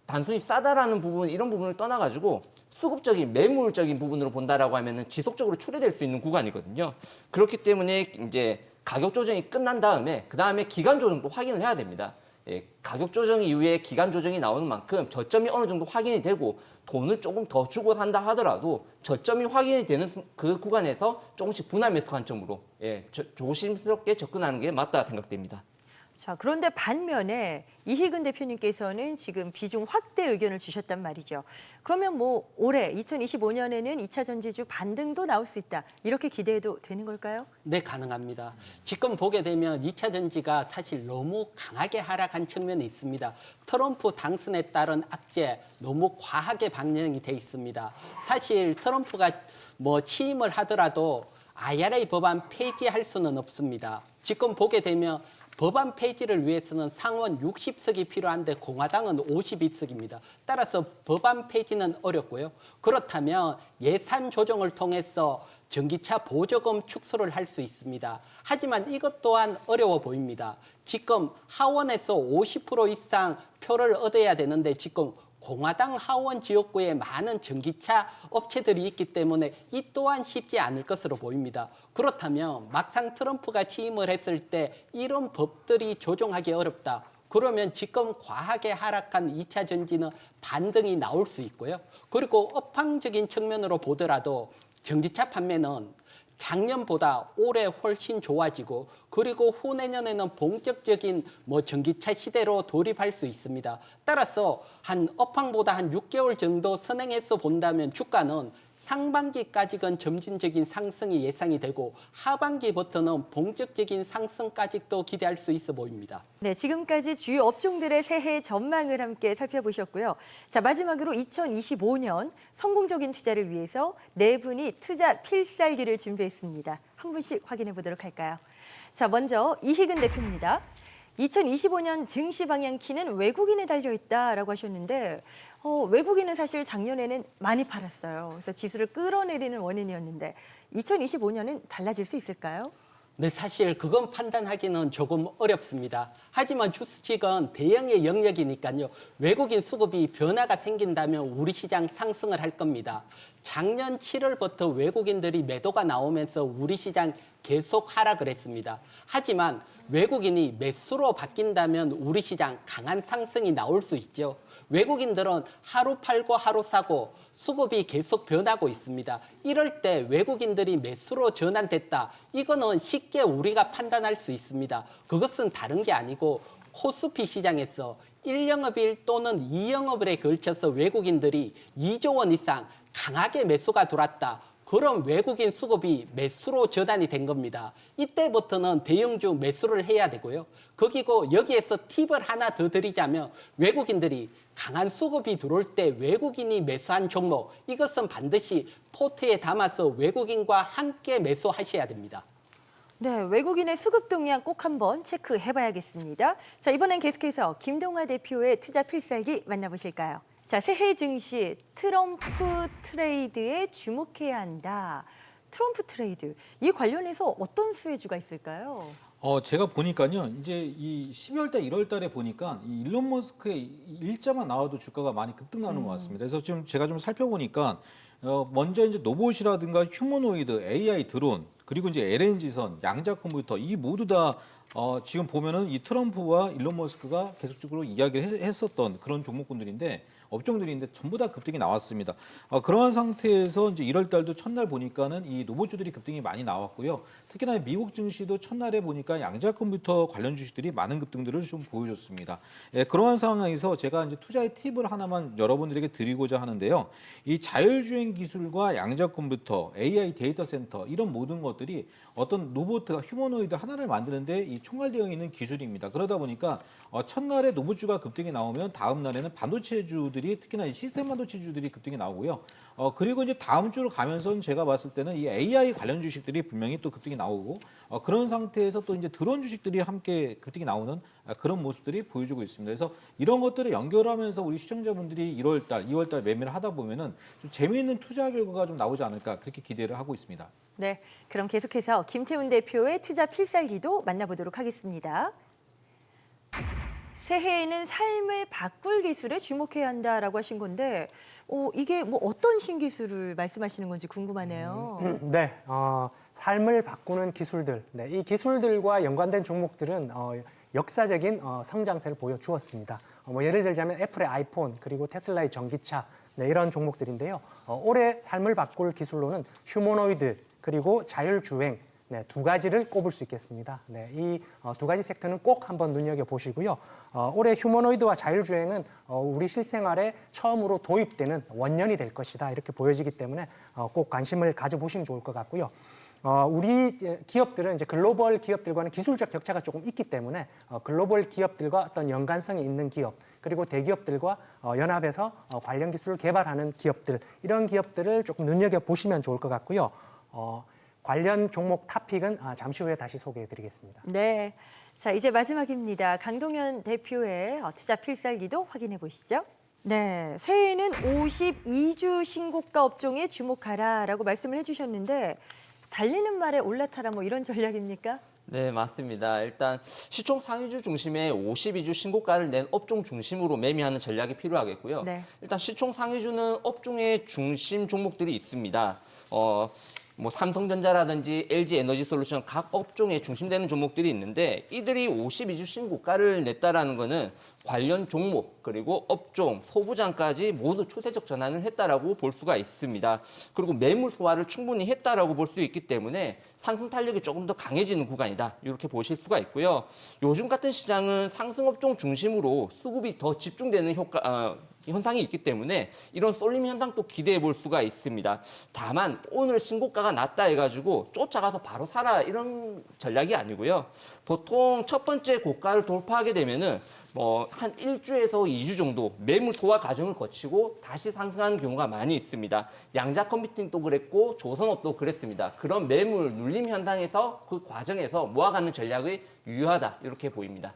단순히 싸다라는 부분 이런 부분을 떠나가지고 수급적인 매물적인 부분으로 본다라고 하면은 지속적으로 출회될 수 있는 구간이거든요. 그렇기 때문에 이제 가격 조정이 끝난 다음에 그 다음에 기간 조정도 확인을 해야 됩니다. 가격 조정 이후에 기간 조정이 나오는 만큼 저점이 어느 정도 확인이 되고 돈을 조금 더 주고 산다 하더라도 저점이 확인이 되는 그 구간에서 조금씩 분할 매수 관점으로 조심스럽게 접근하는 게 맞다 생각됩니다. 자, 그런데 반면에 이희근 대표님께서는 지금 비중 확대 의견을 주셨단 말이죠. 그러면 뭐 올해 2025년에는 2차 전지주 반등도 나올 수 있다. 이렇게 기대해도 되는 걸까요? 네, 가능합니다. 지금 보게 되면 2차 전지가 사실 너무 강하게 하락한 측면이 있습니다. 트럼프 당선에 따른 악재 너무 과하게 방영이 돼 있습니다. 사실 트럼프가 뭐 취임을 하더라도 IRA 법안 폐지할 수는 없습니다. 지금 보게 되면 법안 폐지를 위해서는 상원 60석이 필요한데 공화당은 52석입니다. 따라서 법안 폐지는 어렵고요. 그렇다면 예산 조정을 통해서 전기차 보조금 축소를 할 수 있습니다. 하지만 이것 또한 어려워 보입니다. 지금 하원에서 50% 이상 표를 얻어야 되는데 지금 공화당 하원 지역구에 많은 전기차 업체들이 있기 때문에 이 또한 쉽지 않을 것으로 보입니다. 그렇다면 막상 트럼프가 취임을 했을 때 이런 법들이 조정하기 어렵다. 그러면 지금 과하게 하락한 2차 전지는 반등이 나올 수 있고요. 그리고 업황적인 측면으로 보더라도 전기차 판매는 작년보다 올해 훨씬 좋아지고 그리고 후내년에는 본격적인 전기차 시대로 돌입할 수 있습니다. 따라서 한 업황보다 한 6개월 정도 선행해서 본다면 주가는 상반기까지는 점진적인 상승이 예상이 되고 하반기부터는 본격적인 상승까지도 기대할 수 있어 보입니다. 네, 지금까지 주요 업종들의 새해 전망을 함께 살펴보셨고요. 자, 마지막으로 2025년 성공적인 투자를 위해서 네 분이 투자 필살기를 준비했습니다. 한 분씩 확인해 보도록 할까요? 자, 먼저 이희근 대표입니다. 2025년 증시 방향키는 외국인에 달려있다라고 하셨는데 외국인은 사실 작년에는 많이 팔았어요. 그래서 지수를 끌어내리는 원인이었는데 2025년은 달라질 수 있을까요? 네, 사실 그건 판단하기는 조금 어렵습니다. 하지만 주식은 대형의 영역이니까요. 외국인 수급이 변화가 생긴다면 우리 시장 상승을 할 겁니다. 작년 7월부터 외국인들이 매도가 나오면서 우리 시장 계속 하락을 했습니다. 하지만 외국인이 매수로 바뀐다면 우리 시장 강한 상승이 나올 수 있죠. 외국인들은 하루 팔고 하루 사고 수급이 계속 변하고 있습니다. 이럴 때 외국인들이 매수로 전환됐다. 이거는 쉽게 우리가 판단할 수 있습니다. 그것은 다른 게 아니고 코스피 시장에서 1영업일 또는 2영업일에 걸쳐서 외국인들이 2조 원 이상 강하게 매수가 들어왔다. 그런 외국인 수급이 매수로 저단이 된 겁니다. 이때부터는 대형주 매수를 해야 되고요. 거기고 여기에서 팁을 하나 더 드리자면 외국인들이 강한 수급이 들어올 때 외국인이 매수한 종목, 이것은 반드시 포트에 담아서 외국인과 함께 매수하셔야 됩니다. 네, 외국인의 수급 동향 꼭 한번 체크해봐야겠습니다. 자, 이번엔 계속해서 김동하 대표의 투자 필살기 만나보실까요? 자, 새해 증시 트럼프 트레이드에 주목해야 한다. 트럼프 트레이드, 이 관련해서 어떤 수혜주가 있을까요? 제가 보니까요, 이제 이 12월 달, 1월 달에 보니까 이 일론 머스크의 일자만 나와도 주가가 많이 급등하는 것 같습니다. 그래서 지금 제가 좀 살펴보니까 먼저 이제 로봇이라든가 휴머노이드, AI 드론, 그리고 이제 LNG선, 양자 컴퓨터 이 모두 다 지금 보면은 이 트럼프와 일론 머스크가 계속적으로 이야기를 했었던 그런 종목군들인데 업종들인데 전부 다 급등이 나왔습니다. 그러한 상태에서 이제 1월 달도 첫날 보니까는 이 로봇주들이 급등이 많이 나왔고요. 특히나 미국 증시도 첫날에 보니까 양자 컴퓨터 관련 주식들이 많은 급등들을 좀 보여줬습니다. 예, 그러한 상황에서 제가 이제 투자의 팁을 하나만 여러분들에게 드리고자 하는데요. 이 자율주행 기술과 양자 컴퓨터, AI 데이터 센터 이런 모든 것들이 어떤 로봇과 휴머노이드 하나를 만드는데 이 총괄되어 있는 기술입니다. 그러다 보니까 첫날에 로봇주가 급등이 나오면 다음 날에는 반도체주들이 특히나 이 시스템 반도체주들이 급등이 나오고요. 그리고 이제 다음 주로 가면서는 제가 봤을 때는 이 AI 관련 주식들이 분명히 또 급등이 나오고 그런 상태에서 또 이제 드론 주식들이 함께 급등이 나오는 그런 모습들이 보여주고 있습니다. 그래서 이런 것들을 연결하면서 우리 시청자분들이 1월 달, 2월 달 매매를 하다 보면은 좀 재미있는 투자 결과가 좀 나오지 않을까 그렇게 기대를 하고 있습니다. 네, 그럼 계속해서 김태훈 대표의 투자 필살기도 만나보도록 하겠습니다. 새해에는 삶을 바꿀 기술에 주목해야 한다라고 하신 건데 이게 뭐 어떤 신기술을 말씀하시는 건지 궁금하네요. 네, 삶을 바꾸는 기술들, 네, 이 기술들과 연관된 종목들은 역사적인 성장세를 보여주었습니다. 뭐 예를 들자면 애플의 아이폰 그리고 테슬라의 전기차, 네, 이런 종목들인데요. 올해 삶을 바꿀 기술로는 휴머노이드 그리고 자율주행, 네, 두 가지를 꼽을 수 있겠습니다. 네, 이 두 가지 섹터는 꼭 한번 눈여겨보시고요. 올해 휴머노이드와 자율주행은 우리 실생활에 처음으로 도입되는 원년이 될 것이다 이렇게 보여지기 때문에 꼭 관심을 가져보시면 좋을 것 같고요. 우리 기업들은 이제 글로벌 기업들과는 기술적 격차가 조금 있기 때문에 글로벌 기업들과 어떤 연관성이 있는 기업 그리고 대기업들과 연합해서 관련 기술을 개발하는 기업들 이런 기업들을 조금 눈여겨보시면 좋을 것 같고요. 관련 종목 탑픽은 잠시 후에 다시 소개해드리겠습니다. 네, 자 이제 마지막입니다. 강동현 대표의 투자 필살기도 확인해 보시죠. 네, 새해에는 52주 신고가 업종에 주목하라라고 말씀을 해주셨는데 달리는 말에 올라타라 뭐 이런 전략입니까? 네, 맞습니다. 일단 시총 상위주 중심의 52주 신고가를 낸 업종 중심으로 매매하는 전략이 필요하겠고요. 네. 일단 시총 상위주는 업종의 중심 종목들이 있습니다. 뭐 삼성전자라든지 LG에너지솔루션 각 업종에 중심되는 종목들이 있는데 이들이 52주 신고가를 냈다라는 것은 관련 종목 그리고 업종, 소부장까지 모두 추세적 전환을 했다라고 볼 수가 있습니다. 그리고 매물 소화를 충분히 했다라고 볼 수 있기 때문에 상승 탄력이 조금 더 강해지는 구간이다 이렇게 보실 수가 있고요. 요즘 같은 시장은 상승 업종 중심으로 수급이 더 집중되는 현상이 있기 때문에 이런 쏠림 현상도 기대해 볼 수가 있습니다. 다만 오늘 신고가가 낮다 해가지고 쫓아가서 바로 사라 이런 전략이 아니고요. 보통 첫 번째 고가를 돌파하게 되면은 한 1주에서 2주 정도 매물 소화 과정을 거치고 다시 상승하는 경우가 많이 있습니다. 양자 컴퓨팅도 그랬고 조선업도 그랬습니다. 그런 매물 눌림 현상에서 그 과정에서 모아가는 전략이 유효하다 이렇게 보입니다.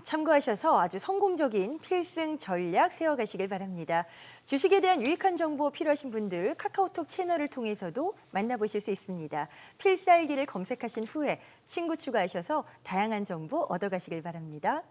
참고하셔서 아주 성공적인 필승 전략 세워가시길 바랍니다. 주식에 대한 유익한 정보 필요하신 분들 카카오톡 채널을 통해서도 만나보실 수 있습니다. 필살기를 검색하신 후에 친구 추가하셔서 다양한 정보 얻어가시길 바랍니다.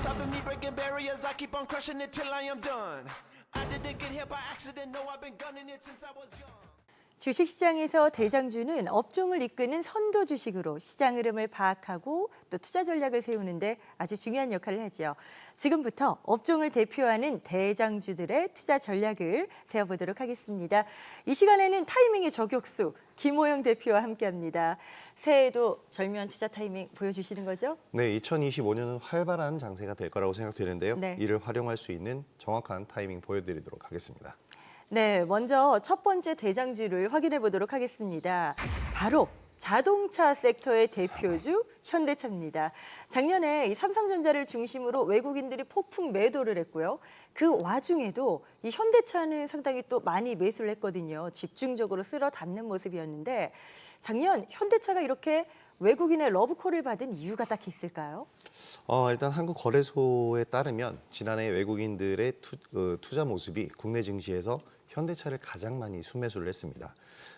Stopping me breaking barriers, I keep on crushing it till I am done. I didn't get here by accident, no, I've been gunning it since I was young. 주식시장에서 대장주는 업종을 이끄는 선도 주식으로 시장 흐름을 파악하고 또 투자 전략을 세우는데 아주 중요한 역할을 하죠. 지금부터 업종을 대표하는 대장주들의 투자 전략을 세워보도록 하겠습니다. 이 시간에는 타이밍의 저격수 김호영 대표와 함께합니다. 새해에도 절묘한 투자 타이밍 보여주시는 거죠? 네, 2025년은 활발한 장세가 될 거라고 생각되는데요. 네. 이를 활용할 수 있는 정확한 타이밍 보여드리도록 하겠습니다. 네, 먼저 첫 번째 대장주를 확인해 보도록 하겠습니다. 바로 자동차 섹터의 대표주 현대차입니다. 작년에 이 삼성전자를 중심으로 외국인들이 폭풍 매도를 했고요. 그 와중에도 이 현대차는 상당히 또 많이 매수를 했거든요. 집중적으로 쓸어 담는 모습이었는데 작년 현대차가 이렇게 외국인의 러브콜을 받은 이유가 딱 있을까요? 일단 한국거래소에 따르면 지난해 외국인들의 투자 모습이 국내 증시에서 현대차를 가장 많이 순매수를 했습니다.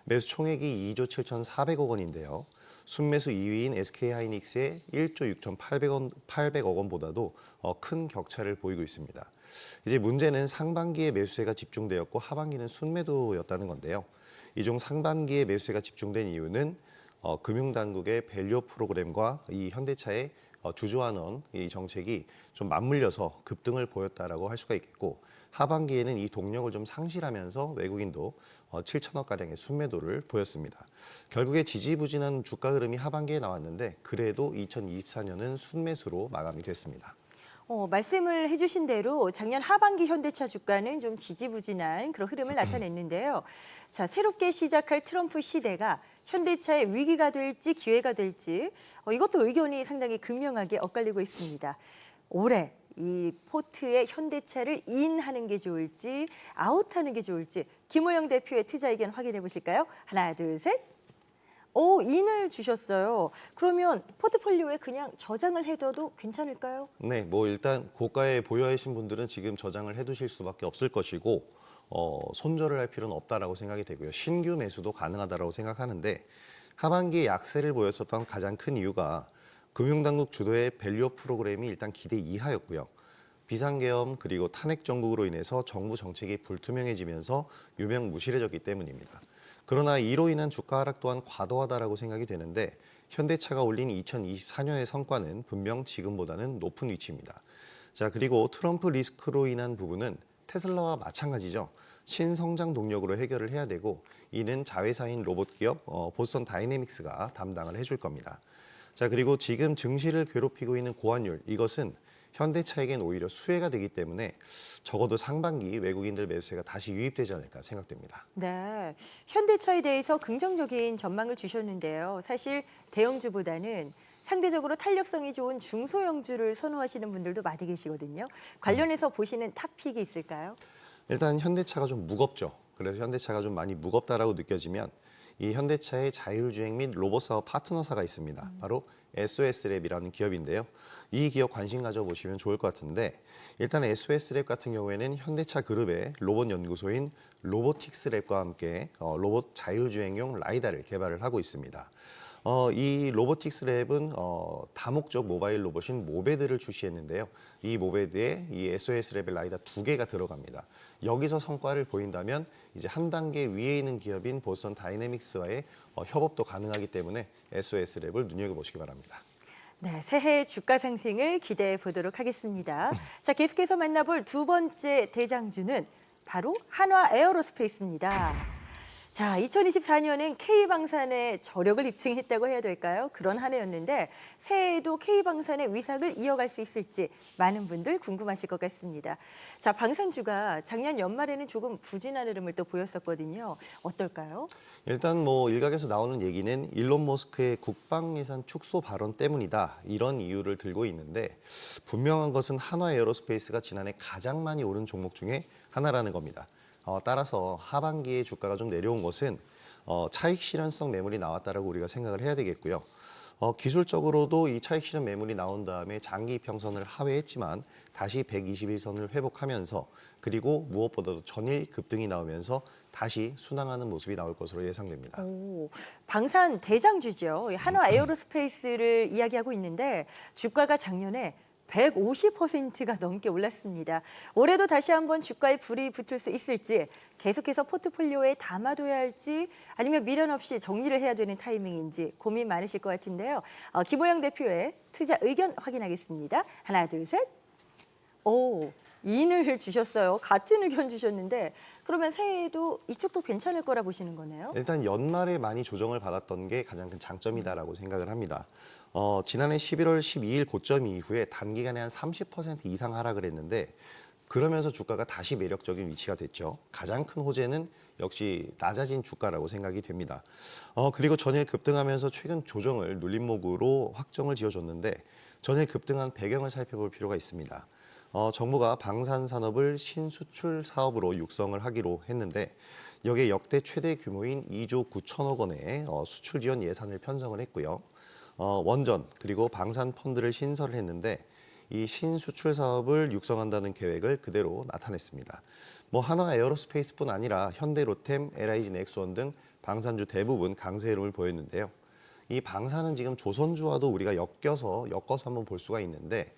매수 총액이 2조 7,400억 원인데요. 순매수 2위인 SK하이닉스의 1조 6,800억 원보다도 큰 격차를 보이고 있습니다. 이제 문제는 상반기에 매수세가 집중되었고 하반기는 순매도였다는 건데요. 이 중 상반기에 매수세가 집중된 이유는 금융당국의 밸류 프로그램과 이 현대차의 주주환원 이 정책이 좀 맞물려서 급등을 보였다라고 할 수가 있겠고 하반기에는 이 동력을 좀 상실하면서 외국인도 7천억 가량의 순매도를 보였습니다. 결국에 지지부진한 주가 흐름이 하반기에 나왔는데 그래도 2024년은 순매수로 마감이 됐습니다. 말씀을 해주신 대로 작년 하반기 현대차 주가는 좀 지지부진한 그런 흐름을 나타냈는데요. 자, 새롭게 시작할 트럼프 시대가 현대차의 위기가 될지 기회가 될지 이것도 의견이 상당히 극명하게 엇갈리고 있습니다. 올해 이 포트의 현대차를 인하는 게 좋을지 아웃하는 게 좋을지 김호영 대표의 투자 의견 확인해 보실까요? 하나, 둘, 셋. 인을 주셨어요. 그러면 포트폴리오에 그냥 저장을 해둬도 괜찮을까요? 네, 뭐 일단 고가에 보유하신 분들은 지금 저장을 해두실 수밖에 없을 것이고 손절을 할 필요는 없다라고 생각이 되고요. 신규 매수도 가능하다라고 생각하는데 하반기에 약세를 보였었던 가장 큰 이유가 금융당국 주도의 밸류 프로그램이 일단 기대 이하였고요. 비상계엄 그리고 탄핵 정국으로 인해서 정부 정책이 불투명해지면서 유명무실해졌기 때문입니다. 그러나 이로 인한 주가 하락 또한 과도하다라고 생각이 되는데 현대차가 올린 2024년의 성과는 분명 지금보다는 높은 위치입니다. 자, 그리고 트럼프 리스크로 인한 부분은 테슬라와 마찬가지죠. 신성장 동력으로 해결을 해야 되고 이는 자회사인 로봇 기업 보스턴 다이내믹스가 담당을 해줄 겁니다. 자, 그리고 지금 증시를 괴롭히고 있는 고환율 이것은 현대차에겐 오히려 수혜가 되기 때문에 적어도 상반기 외국인들 매수세가 다시 유입되지 않을까 생각됩니다. 네, 현대차에 대해서 긍정적인 전망을 주셨는데요. 사실 대형주보다는 상대적으로 탄력성이 좋은 중소형주를 선호하시는 분들도 많이 계시거든요. 관련해서 보시는 탑픽이 있을까요? 일단 현대차가 좀 무겁죠. 그래서 현대차가 좀 많이 무겁다라고 느껴지면 이 현대차의 자율주행 및 로봇 사업 파트너사가 있습니다. 바로 SOS랩이라는 기업인데요. 이 기업 관심 가져보시면 좋을 것 같은데 일단 SOS랩 같은 경우에는 현대차 그룹의 로봇 연구소인 로보틱스랩과 함께 로봇 자율주행용 라이다를 개발을 하고 있습니다. 이 로보틱스랩은 다목적 모바일 로봇인 모베드를 출시했는데요. 이 모베드에 이 SOS랩의 라이다 2개가 들어갑니다. 여기서 성과를 보인다면 이제 한 단계 위에 있는 기업인 보스턴 다이내믹스와의 협업도 가능하기 때문에 SOS랩을 눈여겨보시기 바랍니다. 네, 새해 주가 상승을 기대해 보도록 하겠습니다. 자, 계속해서 만나볼 두 번째 대장주는 바로 한화 에어로스페이스입니다. 자, 2024년엔 K방산의 저력을 입증했다고 해야 될까요? 그런 한 해였는데 새해에도 K방산의 위상을 이어갈 수 있을지 많은 분들 궁금하실 것 같습니다. 자, 방산주가 작년 연말에는 조금 부진한 흐름을 또 보였었거든요. 어떨까요? 일단 뭐 일각에서 나오는 얘기는 일론 머스크의 국방 예산 축소 발언 때문이다 이런 이유를 들고 있는데 분명한 것은 한화 에어로스페이스가 지난해 가장 많이 오른 종목 중에 하나라는 겁니다. 따라서 하반기에 주가가 좀 내려온 것은 차익 실현성 매물이 나왔다라고 우리가 생각을 해야 되겠고요. 기술적으로도 이 차익 실현 매물이 나온 다음에 장기 이평선을 하회했지만 다시 121선을 회복하면서 그리고 무엇보다도 전일 급등이 나오면서 다시 순항하는 모습이 나올 것으로 예상됩니다. 방산 대장주죠. 한화 에어로스페이스를 이야기하고 있는데 주가가 작년에 150%가 넘게 올랐습니다. 올해도 다시 한번 주가에 불이 붙을 수 있을지, 계속해서 포트폴리오에 담아둬야 할지, 아니면 미련 없이 정리를 해야 되는 타이밍인지 고민 많으실 것 같은데요. 김호영 대표의 투자 의견 확인하겠습니다. 하나, 둘, 셋. 오, 인을 주셨어요. 같은 의견 주셨는데 그러면 새해에도 이쪽도 괜찮을 거라 보시는 거네요? 일단 연말에 많이 조정을 받았던 게 가장 큰 장점이다라고 생각을 합니다. 지난해 11월 12일 고점 이후에 단기간에 한 30% 이상 하락을 했는데 그러면서 주가가 다시 매력적인 위치가 됐죠. 가장 큰 호재는 역시 낮아진 주가라고 생각이 됩니다. 그리고 전일 급등하면서 최근 조정을 눌림목으로 확정을 지어줬는데 전일 급등한 배경을 살펴볼 필요가 있습니다. 정부가 방산 산업을 신수출 사업으로 육성을 하기로 했는데 여기에 역대 최대 규모인 2조 9천억 원의 수출 지원 예산을 편성을 했고요. 원전 그리고 방산 펀드를 신설을 했는데 이 신수출 사업을 육성한다는 계획을 그대로 나타냈습니다. 한화 에어로스페이스뿐 아니라 현대로템, LIG 넥스원 등 방산주 대부분 강세 흐름을 보였는데요. 이 방산은 지금 조선주와도 우리가 엮어서 한번 볼 수가 있는데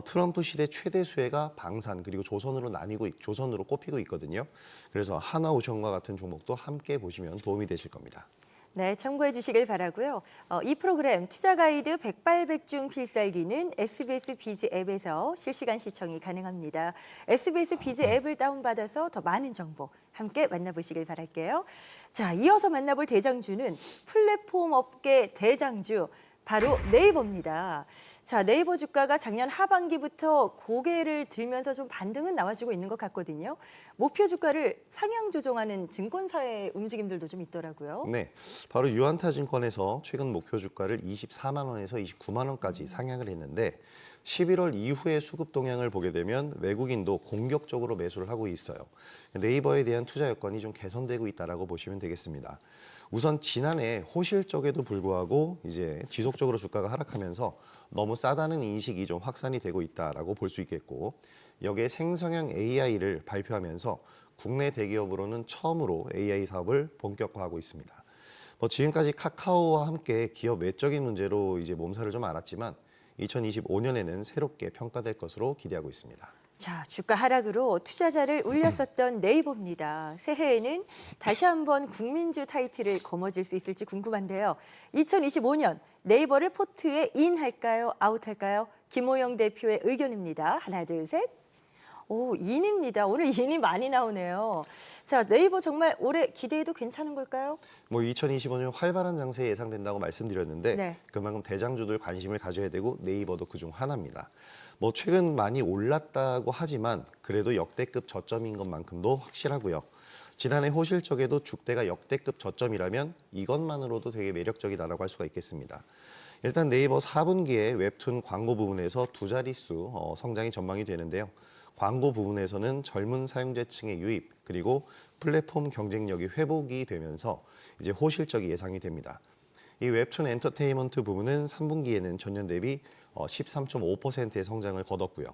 트럼프 시대 최대 수혜가 방산 그리고 조선으로 꼽히고 있거든요. 그래서 한화오션과 같은 종목도 함께 보시면 도움이 되실 겁니다. 네, 참고해 주시길 바라고요. 이 프로그램 투자 가이드 백발백중 필살기는 SBS 비즈 앱에서 실시간 시청이 가능합니다. SBS 비즈 앱을 다운받아서 더 많은 정보 함께 만나보시길 바랄게요. 자, 이어서 만나볼 대장주는 플랫폼 업계 대장주 바로 네이버입니다. 자, 네이버 주가가 작년 하반기부터 고개를 들면서 좀 반등은 나와주고 있는 것 같거든요. 목표 주가를 상향 조정하는 증권사의 움직임들도 좀 있더라고요. 네, 바로 유안타증권에서 최근 목표 주가를 24만 원에서 29만 원까지 상향을 했는데 11월 이후의 수급 동향을 보게 되면 외국인도 공격적으로 매수를 하고 있어요. 네이버에 대한 투자 여건이 좀 개선되고 있다라고 보시면 되겠습니다. 우선 지난해 호실적에도 불구하고 이제 지속적으로 주가가 하락하면서 너무 싸다는 인식이 좀 확산이 되고 있다라고 볼 수 있겠고 여기에 생성형 AI를 발표하면서 국내 대기업으로는 처음으로 AI 사업을 본격화하고 있습니다. 지금까지 카카오와 함께 기업 외적인 문제로 이제 몸살을 좀 앓았지만 2025년에는 새롭게 평가될 것으로 기대하고 있습니다. 자, 주가 하락으로 투자자를 울렸었던 네이버입니다. 새해에는 다시 한번 국민주 타이틀을 거머쥘 수 있을지 궁금한데요. 2025년 네이버를 포트에 인할까요? 아웃할까요? 김호영 대표의 의견입니다. 하나, 둘, 셋. 오, 인입니다. 오늘 인이 많이 나오네요. 자, 네이버 정말 올해 기대해도 괜찮은 걸까요? 2025년 활발한 장세 예상된다고 말씀드렸는데 네. 그만큼 대장주들 관심을 가져야 되고 네이버도 그중 하나입니다. 최근 많이 올랐다고 하지만 그래도 역대급 저점인 것만큼도 확실하고요. 지난해 호실적에도 주대가 역대급 저점이라면 이것만으로도 되게 매력적이다라고 할 수가 있겠습니다. 일단 네이버 4분기에 웹툰 광고 부분에서 두 자릿수 성장이 전망이 되는데요. 광고 부분에서는 젊은 사용자층의 유입 그리고 플랫폼 경쟁력이 회복이 되면서 이제 호실적이 예상이 됩니다. 이 웹툰 엔터테인먼트 부분은 3분기에는 전년 대비 13.5%의 성장을 거뒀고요.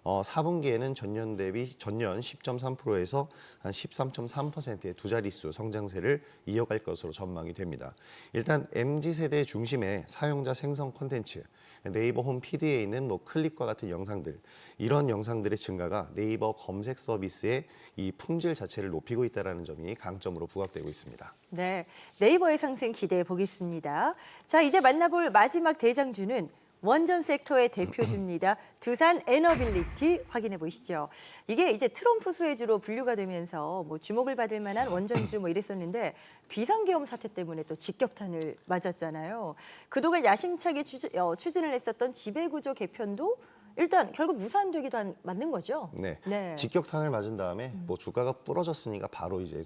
4분기에는 전년 10.3%에서 한 13.3%의 두 자릿수 성장세를 이어갈 것으로 전망이 됩니다. 일단 MZ세대 중심의 사용자 생성 콘텐츠, 네이버 홈 피드에 있는 클립과 같은 영상들, 이런 영상들의 증가가 네이버 검색 서비스의 이 품질 자체를 높이고 있다는 점이 강점으로 부각되고 있습니다. 네, 네이버의 상승 기대해 보겠습니다. 자, 이제 만나볼 마지막 대장주는 원전 섹터의 대표주입니다. 두산 에너빌리티 확인해 보시죠. 이게 이제 트럼프 수혜주로 분류가 되면서 주목을 받을 만한 원전주 이랬었는데 비상계엄 사태 때문에 또 직격탄을 맞았잖아요. 그동안 야심차게 추진을 했었던 지배구조 개편도 일단 결국 무산되기도 맞는 거죠? 네. 네. 직격탄을 맞은 다음에 주가가 부러졌으니까 바로 이제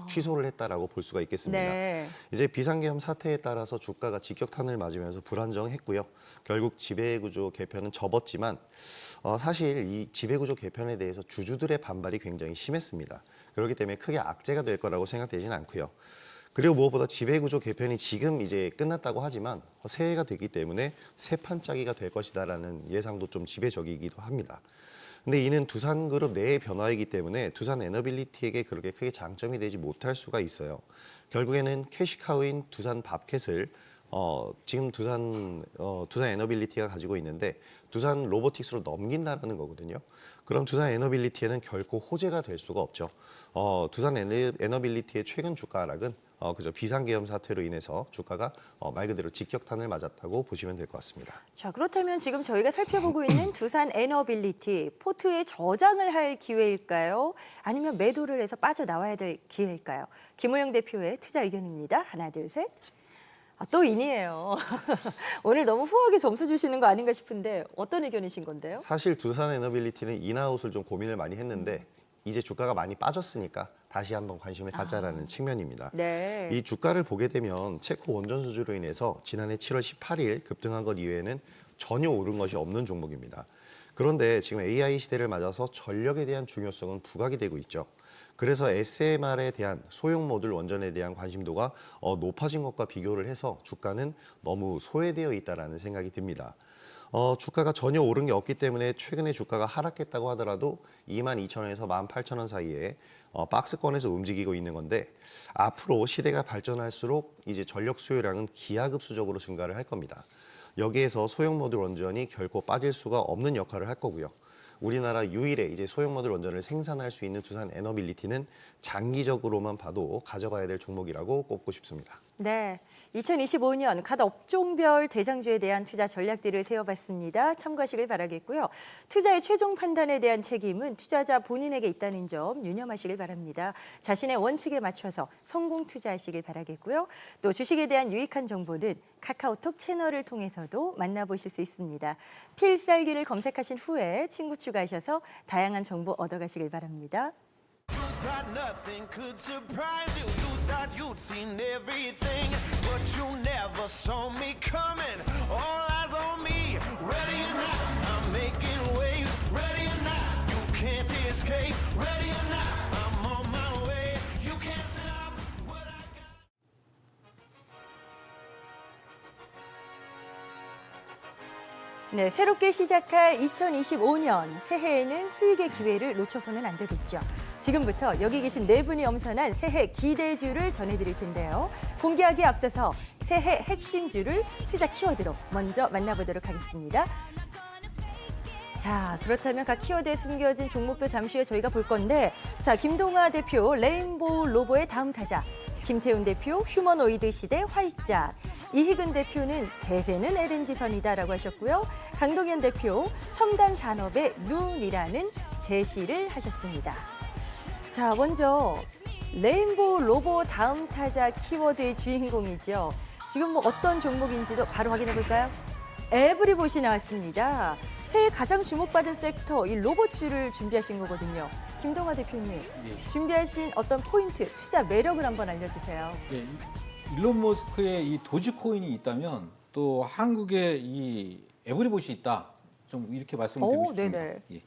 취소를 했다라고 볼 수가 있겠습니다. 네. 이제 비상계엄 사태에 따라서 주가가 직격탄을 맞으면서 불안정했고요. 결국 지배구조 개편은 접었지만 사실 이 지배구조 개편에 대해서 주주들의 반발이 굉장히 심했습니다. 그렇기 때문에 크게 악재가 될 거라고 생각되지는 않고요. 그리고 무엇보다 지배구조 개편이 지금 이제 끝났다고 하지만 새해가 되기 때문에 새 판짜기가 될 것이다라는 예상도 좀 지배적이기도 합니다. 근데 이는 두산그룹 내의 변화이기 때문에 두산 에너빌리티에게 그렇게 크게 장점이 되지 못할 수가 있어요. 결국에는 캐시카우인 두산 밥켓을 지금 두산 에너빌리티가 가지고 있는데 두산 로보틱스로 넘긴다는 거거든요. 그럼 두산 에너빌리티에는 결코 호재가 될 수가 없죠. 두산 에너빌리티의 최근 주가 하락은 그저 비상계엄 사태로 인해서 주가가 말 그대로 직격탄을 맞았다고 보시면 될 것 같습니다. 자, 그렇다면 지금 저희가 살펴보고 있는 두산 에너빌리티, 포트에 저장을 할 기회일까요? 아니면 매도를 해서 빠져나와야 될 기회일까요? 김호영 대표의 투자 의견입니다. 하나, 둘, 셋. 또 인이에요. 오늘 너무 후하게 점수 주시는 거 아닌가 싶은데 어떤 의견이신 건데요? 사실 두산 에너빌리티는 인아웃을 좀 고민을 많이 했는데 이제 주가가 많이 빠졌으니까 다시 한번 관심을 갖자라는 측면입니다. 네. 이 주가를 보게 되면 체코 원전 수주로 인해서 지난해 7월 18일 급등한 것 이외에는 전혀 오른 것이 없는 종목입니다. 그런데 지금 AI 시대를 맞아서 전력에 대한 중요성은 부각이 되고 있죠. 그래서 SMR에 대한 소형 모듈 원전에 대한 관심도가 높아진 것과 비교를 해서 주가는 너무 소외되어 있다는 생각이 듭니다. 주가가 전혀 오른 게 없기 때문에 최근에 주가가 하락했다고 하더라도 22,000원에서 18,000원 사이에 박스권에서 움직이고 있는 건데 앞으로 시대가 발전할수록 이제 전력 수요량은 기하급수적으로 증가를 할 겁니다. 여기에서 소형 모듈 원전이 결코 빠질 수가 없는 역할을 할 거고요. 우리나라 유일의 이제 소형 모듈 원전을 생산할 수 있는 두산 에너빌리티는 장기적으로만 봐도 가져가야 될 종목이라고 꼽고 싶습니다. 네, 2025년 각 업종별 대장주에 대한 투자 전략들을 세워봤습니다. 참고하시길 바라겠고요. 투자의 최종 판단에 대한 책임은 투자자 본인에게 있다는 점 유념하시길 바랍니다. 자신의 원칙에 맞춰서 성공 투자하시길 바라겠고요. 또 주식에 대한 유익한 정보는 카카오톡 채널을 통해서도 만나보실 수 있습니다. 필살기를 검색하신 후에 친구 추가하셔서 다양한 정보 얻어가시길 바랍니다. You thought nothing could surprise you. You thought you'd seen everything, but you never saw me coming. All eyes on me, ready or not, I'm making waves. Ready or not, you can't escape. Ready or not, I'm on my way. You can't stop what I got. 네, 새롭게 시작할 2025년 새해에는 수익의 기회를 놓쳐서는 안 되겠죠. 지금부터 여기 계신 네 분이 엄선한 새해 기대주를 전해드릴 텐데요. 공개하기에 앞서서 새해 핵심주를 투자 키워드로 먼저 만나보도록 하겠습니다. 자, 그렇다면 각 키워드에 숨겨진 종목도 잠시 후에 저희가 볼 건데, 자, 김동아 대표 레인보우 로보의 다음 타자, 김태훈 대표 휴머노이드 시대 활짝, 이희근 대표는 대세는 LNG선이다라고 하셨고요. 강동현 대표 첨단 산업의 눈이라는 제시를 하셨습니다. 자, 먼저 레인보우 로보 다음 타자 키워드의 주인공이죠. 지금 뭐 어떤 종목인지도 바로 확인해 볼까요? 에브리봇이 나왔습니다. 새해 가장 주목받은 섹터 이 로봇주를 준비하신 거거든요. 김동아 대표님, 준비하신 어떤 포인트, 투자 매력을 한번 알려주세요. 예, 일론 머스크의 이 도지코인이 있다면 또 한국의 이 에브리봇이 있다. 좀 이렇게 말씀을 드리고 싶습니다. 네네. 예.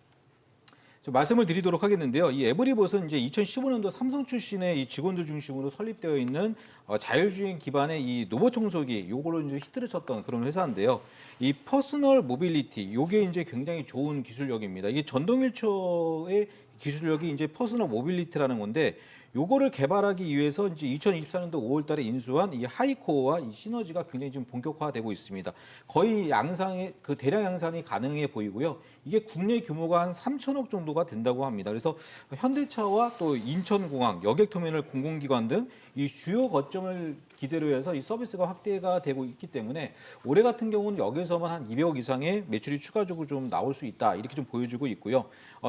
좀 말씀을 드리도록 하겠는데요. 이 에브리봇은 이제 2015년도 삼성 출신의 이 직원들 중심으로 설립되어 있는 자율주행 기반의 이 로봇 청소기 요거로 이제 히트를 쳤던 그런 회사인데요. 이 퍼스널 모빌리티 요게 이제 굉장히 좋은 기술력입니다. 이게 전동일처의 기술력이 이제 퍼스널 모빌리티라는 건데 요거를 개발하기 위해서 이제 2024년도 5월 달에 인수한 이 하이코어와 이 시너지가 굉장히 지금 본격화되고 있습니다. 거의 양상의 그 대량 양산이 가능해 보이고요. 이게 국내 규모가 한 3천억 정도가 된다고 합니다. 그래서 현대차와 또 인천공항, 여객터미널 공공기관 등 이 주요 거점을 기대로 해서 이 서비스가 확대가 되고 있기 때문에 올해 같은 경우는 여기서만 한 200억 이상의 매출이 추가적으로 좀 나올 수 있다 이렇게 좀 보여주고 있고요.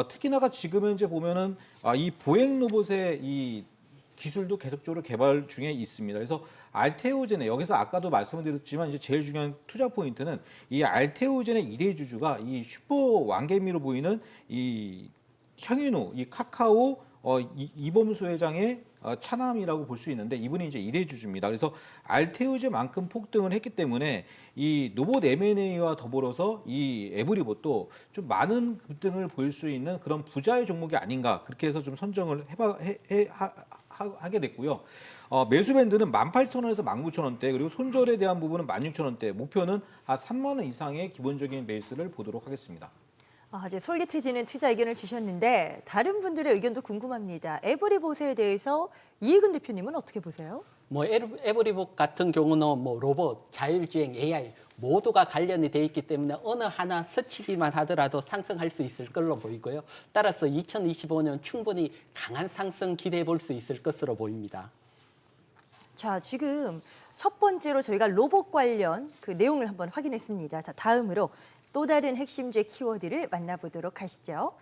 특히나가 지금 현재 보면은 이 보행 로봇의 이 기술도 계속적으로 개발 중에 있습니다. 그래서 알테오젠의 여기서 아까도 말씀을 드렸지만 이제 제일 중요한 투자 포인트는 이 알테오젠의 1대 주주가 이 슈퍼 왕개미로 보이는 이 형윤우, 이 카카오 이범수 회장의 차남이라고 볼 수 있는데 이분이 이제 1대 주주입니다. 그래서 알테오제만큼 폭등을 했기 때문에 이 로봇 M&A와 더불어서 이 에브리봇도 좀 많은 급등을 보일 수 있는 그런 부자의 종목이 아닌가 그렇게 해서 좀 선정을 하게 됐고요. 매수 밴드는 18,000원에서 19,000원대 그리고 손절에 대한 부분은 16,000원대 목표는 한 3만 원 이상의 기본적인 베이스를 보도록 하겠습니다. 이제 솔깃해지는 투자 의견을 주셨는데 다른 분들의 의견도 궁금합니다. 에브리봇에 대해서 이희근 대표님은 어떻게 보세요? 뭐 에브리북 같은 경우는 뭐 로봇, 자율주행, AI 모두가 관련이 돼 있기 때문에 어느 하나 스치기만 하더라도 상승할 수 있을 걸로 보이고요. 따라서 2025년 충분히 강한 상승 기대해 볼 수 있을 것으로 보입니다. 자, 지금 첫 번째로 저희가 로봇 관련 그 내용을 한번 확인했습니다. 자, 다음으로 또 다른 핵심주의 키워드를 만나보도록 하시죠.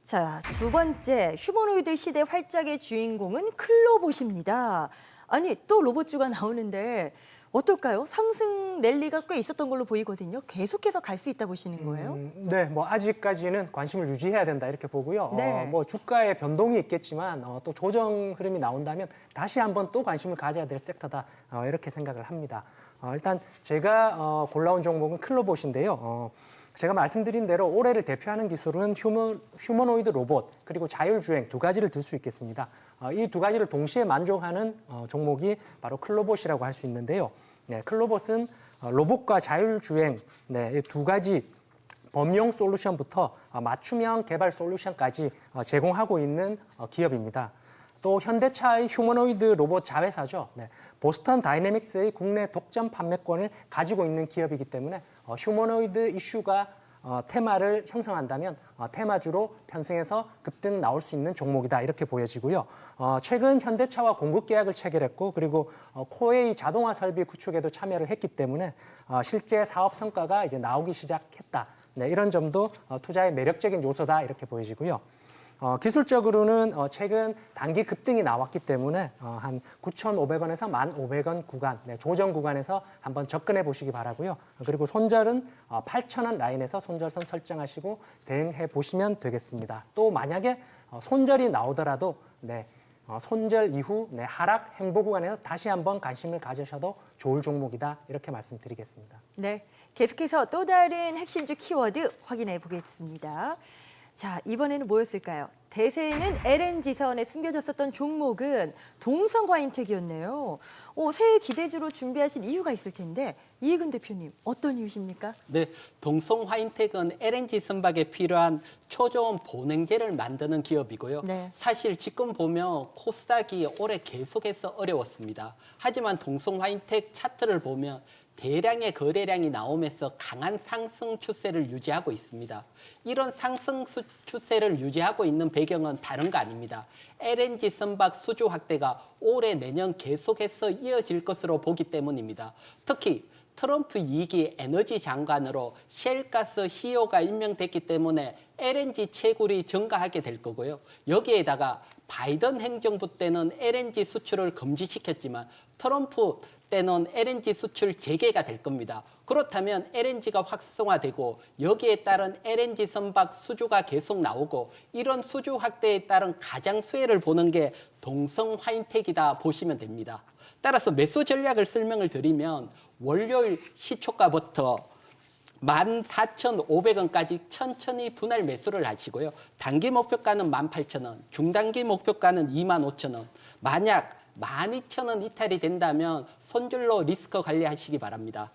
자, 두 번째, 휴머노이드 시대 활짝의 주인공은 클로봇입니다. 아니, 또 로봇주가 나오는데 어떨까요? 상승 랠리가 꽤 있었던 걸로 보이거든요. 계속해서 갈 수 있다 보시는 거예요? 네, 뭐 아직까지는 관심을 유지해야 된다 이렇게 보고요. 네. 뭐 주가의 변동이 있겠지만 또 조정 흐름이 나온다면 다시 한번 또 관심을 가져야 될 섹터다 이렇게 생각을 합니다. 일단 제가 골라온 종목은 클로봇인데요. 제가 말씀드린 대로 올해를 대표하는 기술은 휴머노이드 로봇 그리고 자율주행 두 가지를 들 수 있겠습니다. 이 두 가지를 동시에 만족하는 종목이 바로 클로봇이라고 할 수 있는데요. 네, 클로봇은 로봇과 자율주행 이 두 가지 범용 솔루션부터 맞춤형 개발 솔루션까지 제공하고 있는 기업입니다. 또 현대차의 휴머노이드 로봇 자회사죠. 네, 보스턴 다이내믹스의 국내 독점 판매권을 가지고 있는 기업이기 때문에 휴머노이드 이슈가 테마를 형성한다면 테마주로 편승해서 급등 나올 수 있는 종목이다 이렇게 보여지고요. 최근 현대차와 공급 계약을 체결했고 그리고 코웨이 자동화 설비 구축에도 참여를 했기 때문에 실제 사업 성과가 이제 나오기 시작했다. 네, 이런 점도 투자의 매력적인 요소다 이렇게 보여지고요. 기술적으로는 최근 단기 급등이 나왔기 때문에 한 9,500원에서 1,500원 구간, 네, 조정 구간에서 한번 접근해 보시기 바라고요. 그리고 손절은 8,000원 라인에서 손절선 설정하시고 대응해 보시면 되겠습니다. 또 만약에 손절이 나오더라도 손절 이후 하락 행보 구간에서 다시 한번 관심을 가지셔도 좋을 종목이다 이렇게 말씀드리겠습니다. 네, 계속해서 또 다른 핵심주 키워드 확인해 보겠습니다. 자, 이번에는 뭐였을까요? 대세에는 LNG선에 숨겨졌었던 종목은 동성화인텍이었네요. 새해 기대주로 준비하신 이유가 있을 텐데 이익은 대표님 어떤 이유십니까? 네, 동성화인텍은 LNG 선박에 필요한 초저온 보냉제를 만드는 기업이고요. 네. 사실 지금 보면 코스닥이 올해 계속해서 어려웠습니다. 하지만 동성화인텍 차트를 보면 대량의 거래량이 나오면서 강한 상승 추세를 유지하고 있습니다. 이런 상승 추세를 유지하고 있는 배경은 다른 거 아닙니다. LNG 선박 수주 확대가 올해 내년 계속해서 이어질 것으로 보기 때문입니다. 특히 트럼프 2기 에너지 장관으로 셰일가스 CEO가 임명됐기 때문에 LNG 채굴이 증가하게 될 거고요. 여기에다가 바이든 행정부 때는 LNG 수출을 금지시켰지만 트럼프 때는 LNG 수출 재개가 될 겁니다. 그렇다면 LNG가 활성화되고 여기에 따른 LNG 선박 수주가 계속 나오고 이런 수주 확대에 따른 가장 수혜를 보는 게 동성화인텍이다 보시면 됩니다. 따라서 매수 전략을 설명을 드리면 월요일 시초가부터 14,500원까지 천천히 분할 매수를 하시고요. 단기 목표가는 18,000원, 중단기 목표가는 25,000원. 만약 12,000원 이탈이 된다면 손절로 리스크 관리하시기 바랍니다.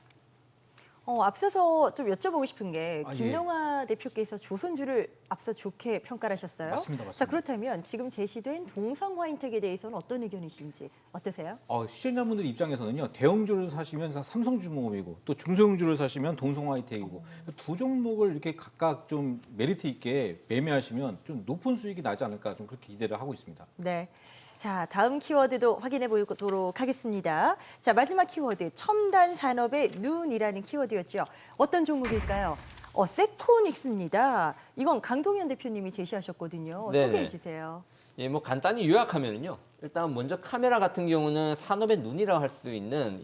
앞서서 좀 여쭤보고 싶은 게 예. 김영하 대표께서 조선주를 앞서 좋게 평가를 하셨어요. 맞습니다. 자, 그렇다면 지금 제시된 동성화인텍에 대해서는 어떤 의견이신지 어떠세요? 시청자분들 입장에서는요, 대형주를 사시면 삼성중공업이고 또 중소형주를 사시면 동성화이텍이고 두 종목을 이렇게 각각 좀 메리트 있게 매매하시면 좀 높은 수익이 나지 않을까 좀 그렇게 기대를 하고 있습니다. 네. 자, 다음 키워드도 확인해 보도록 하겠습니다. 자, 마지막 키워드 첨단 산업의 눈이라는 키워드였죠. 어떤 종목일까요? 세코닉스입니다. 이건 강동현 대표님이 제시하셨거든요. 네네. 소개해 주세요. 예, 뭐 간단히 요약하면요. 일단 먼저 카메라 같은 경우는 산업의 눈이라고 할 수 있는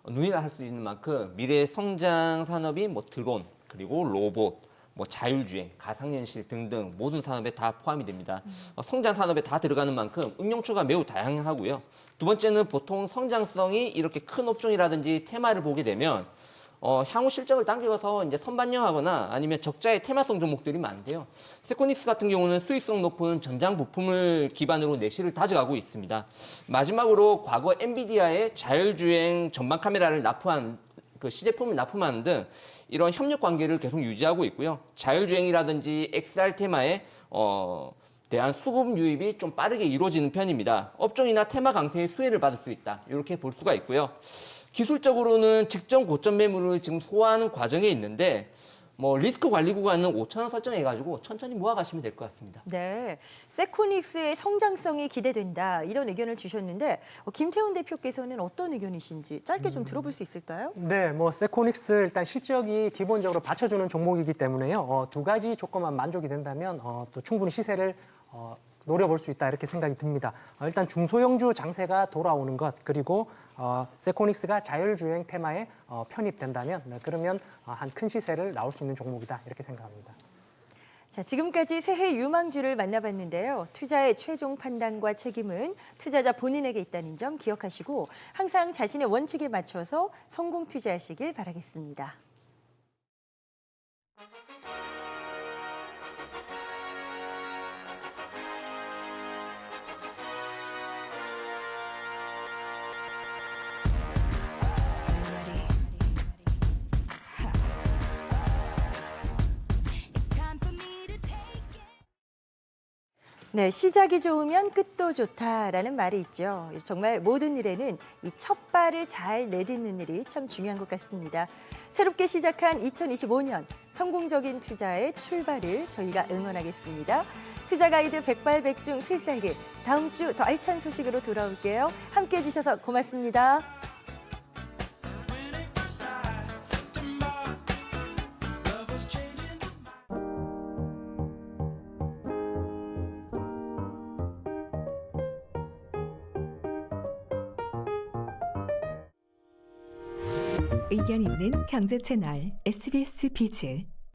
눈이라 할 수 있는 만큼 미래 성장 산업이 뭐 드론 그리고 로봇 뭐 자율주행, 가상현실 등등 모든 산업에 다 포함이 됩니다. 성장 산업에 다 들어가는 만큼 응용처가 매우 다양하고요. 두 번째는 보통 성장성이 이렇게 큰 업종이라든지 테마를 보게 되면 향후 실적을 당겨서 이제 선반영하거나 아니면 적자의 테마성 종목들이 많은데요. 세코닉스 같은 경우는 수익성 높은 전장 부품을 기반으로 내실을 다져가고 있습니다. 마지막으로 과거 엔비디아의 자율주행 전방 카메라를 납품한 그 시제품을 납품하는 등 이런 협력 관계를 계속 유지하고 있고요. 자율주행이라든지 XR 테마에 대한 수급 유입이 좀 빠르게 이루어지는 편입니다. 업종이나 테마 강세의 수혜를 받을 수 있다. 이렇게 볼 수가 있고요. 기술적으로는 직전 고점 매물을 지금 소화하는 과정에 있는데 리스크 관리 구간은 5,000원 설정해가지고 천천히 모아가시면 될 것 같습니다. 네, 세코닉스의 성장성이 기대된다 이런 의견을 주셨는데 김태훈 대표께서는 어떤 의견이신지 짧게 좀 들어볼 수 있을까요? 네, 세코닉스 일단 실적이 기본적으로 받쳐주는 종목이기 때문에요. 두 가지 조건만 만족이 된다면 또 충분히 시세를 노려볼 수 있다 이렇게 생각이 듭니다. 일단 중소형주 장세가 돌아오는 것 그리고 세코닉스가 자율주행 테마에 편입된다면 그러면 한 큰 시세를 나올 수 있는 종목이다 이렇게 생각합니다. 자, 지금까지 새해 유망주를 만나봤는데요. 투자의 최종 판단과 책임은 투자자 본인에게 있다는 점 기억하시고 항상 자신의 원칙에 맞춰서 성공 투자하시길 바라겠습니다. 네, 시작이 좋으면 끝도 좋다라는 말이 있죠. 정말 모든 일에는 이 첫 발을 잘 내딛는 일이 참 중요한 것 같습니다. 새롭게 시작한 2025년 성공적인 투자의 출발을 저희가 응원하겠습니다. 투자 가이드 백발백중 필살기 다음 주 더 알찬 소식으로 돌아올게요. 함께해 주셔서 고맙습니다. 의견 있는 경제 채널 SBS 비즈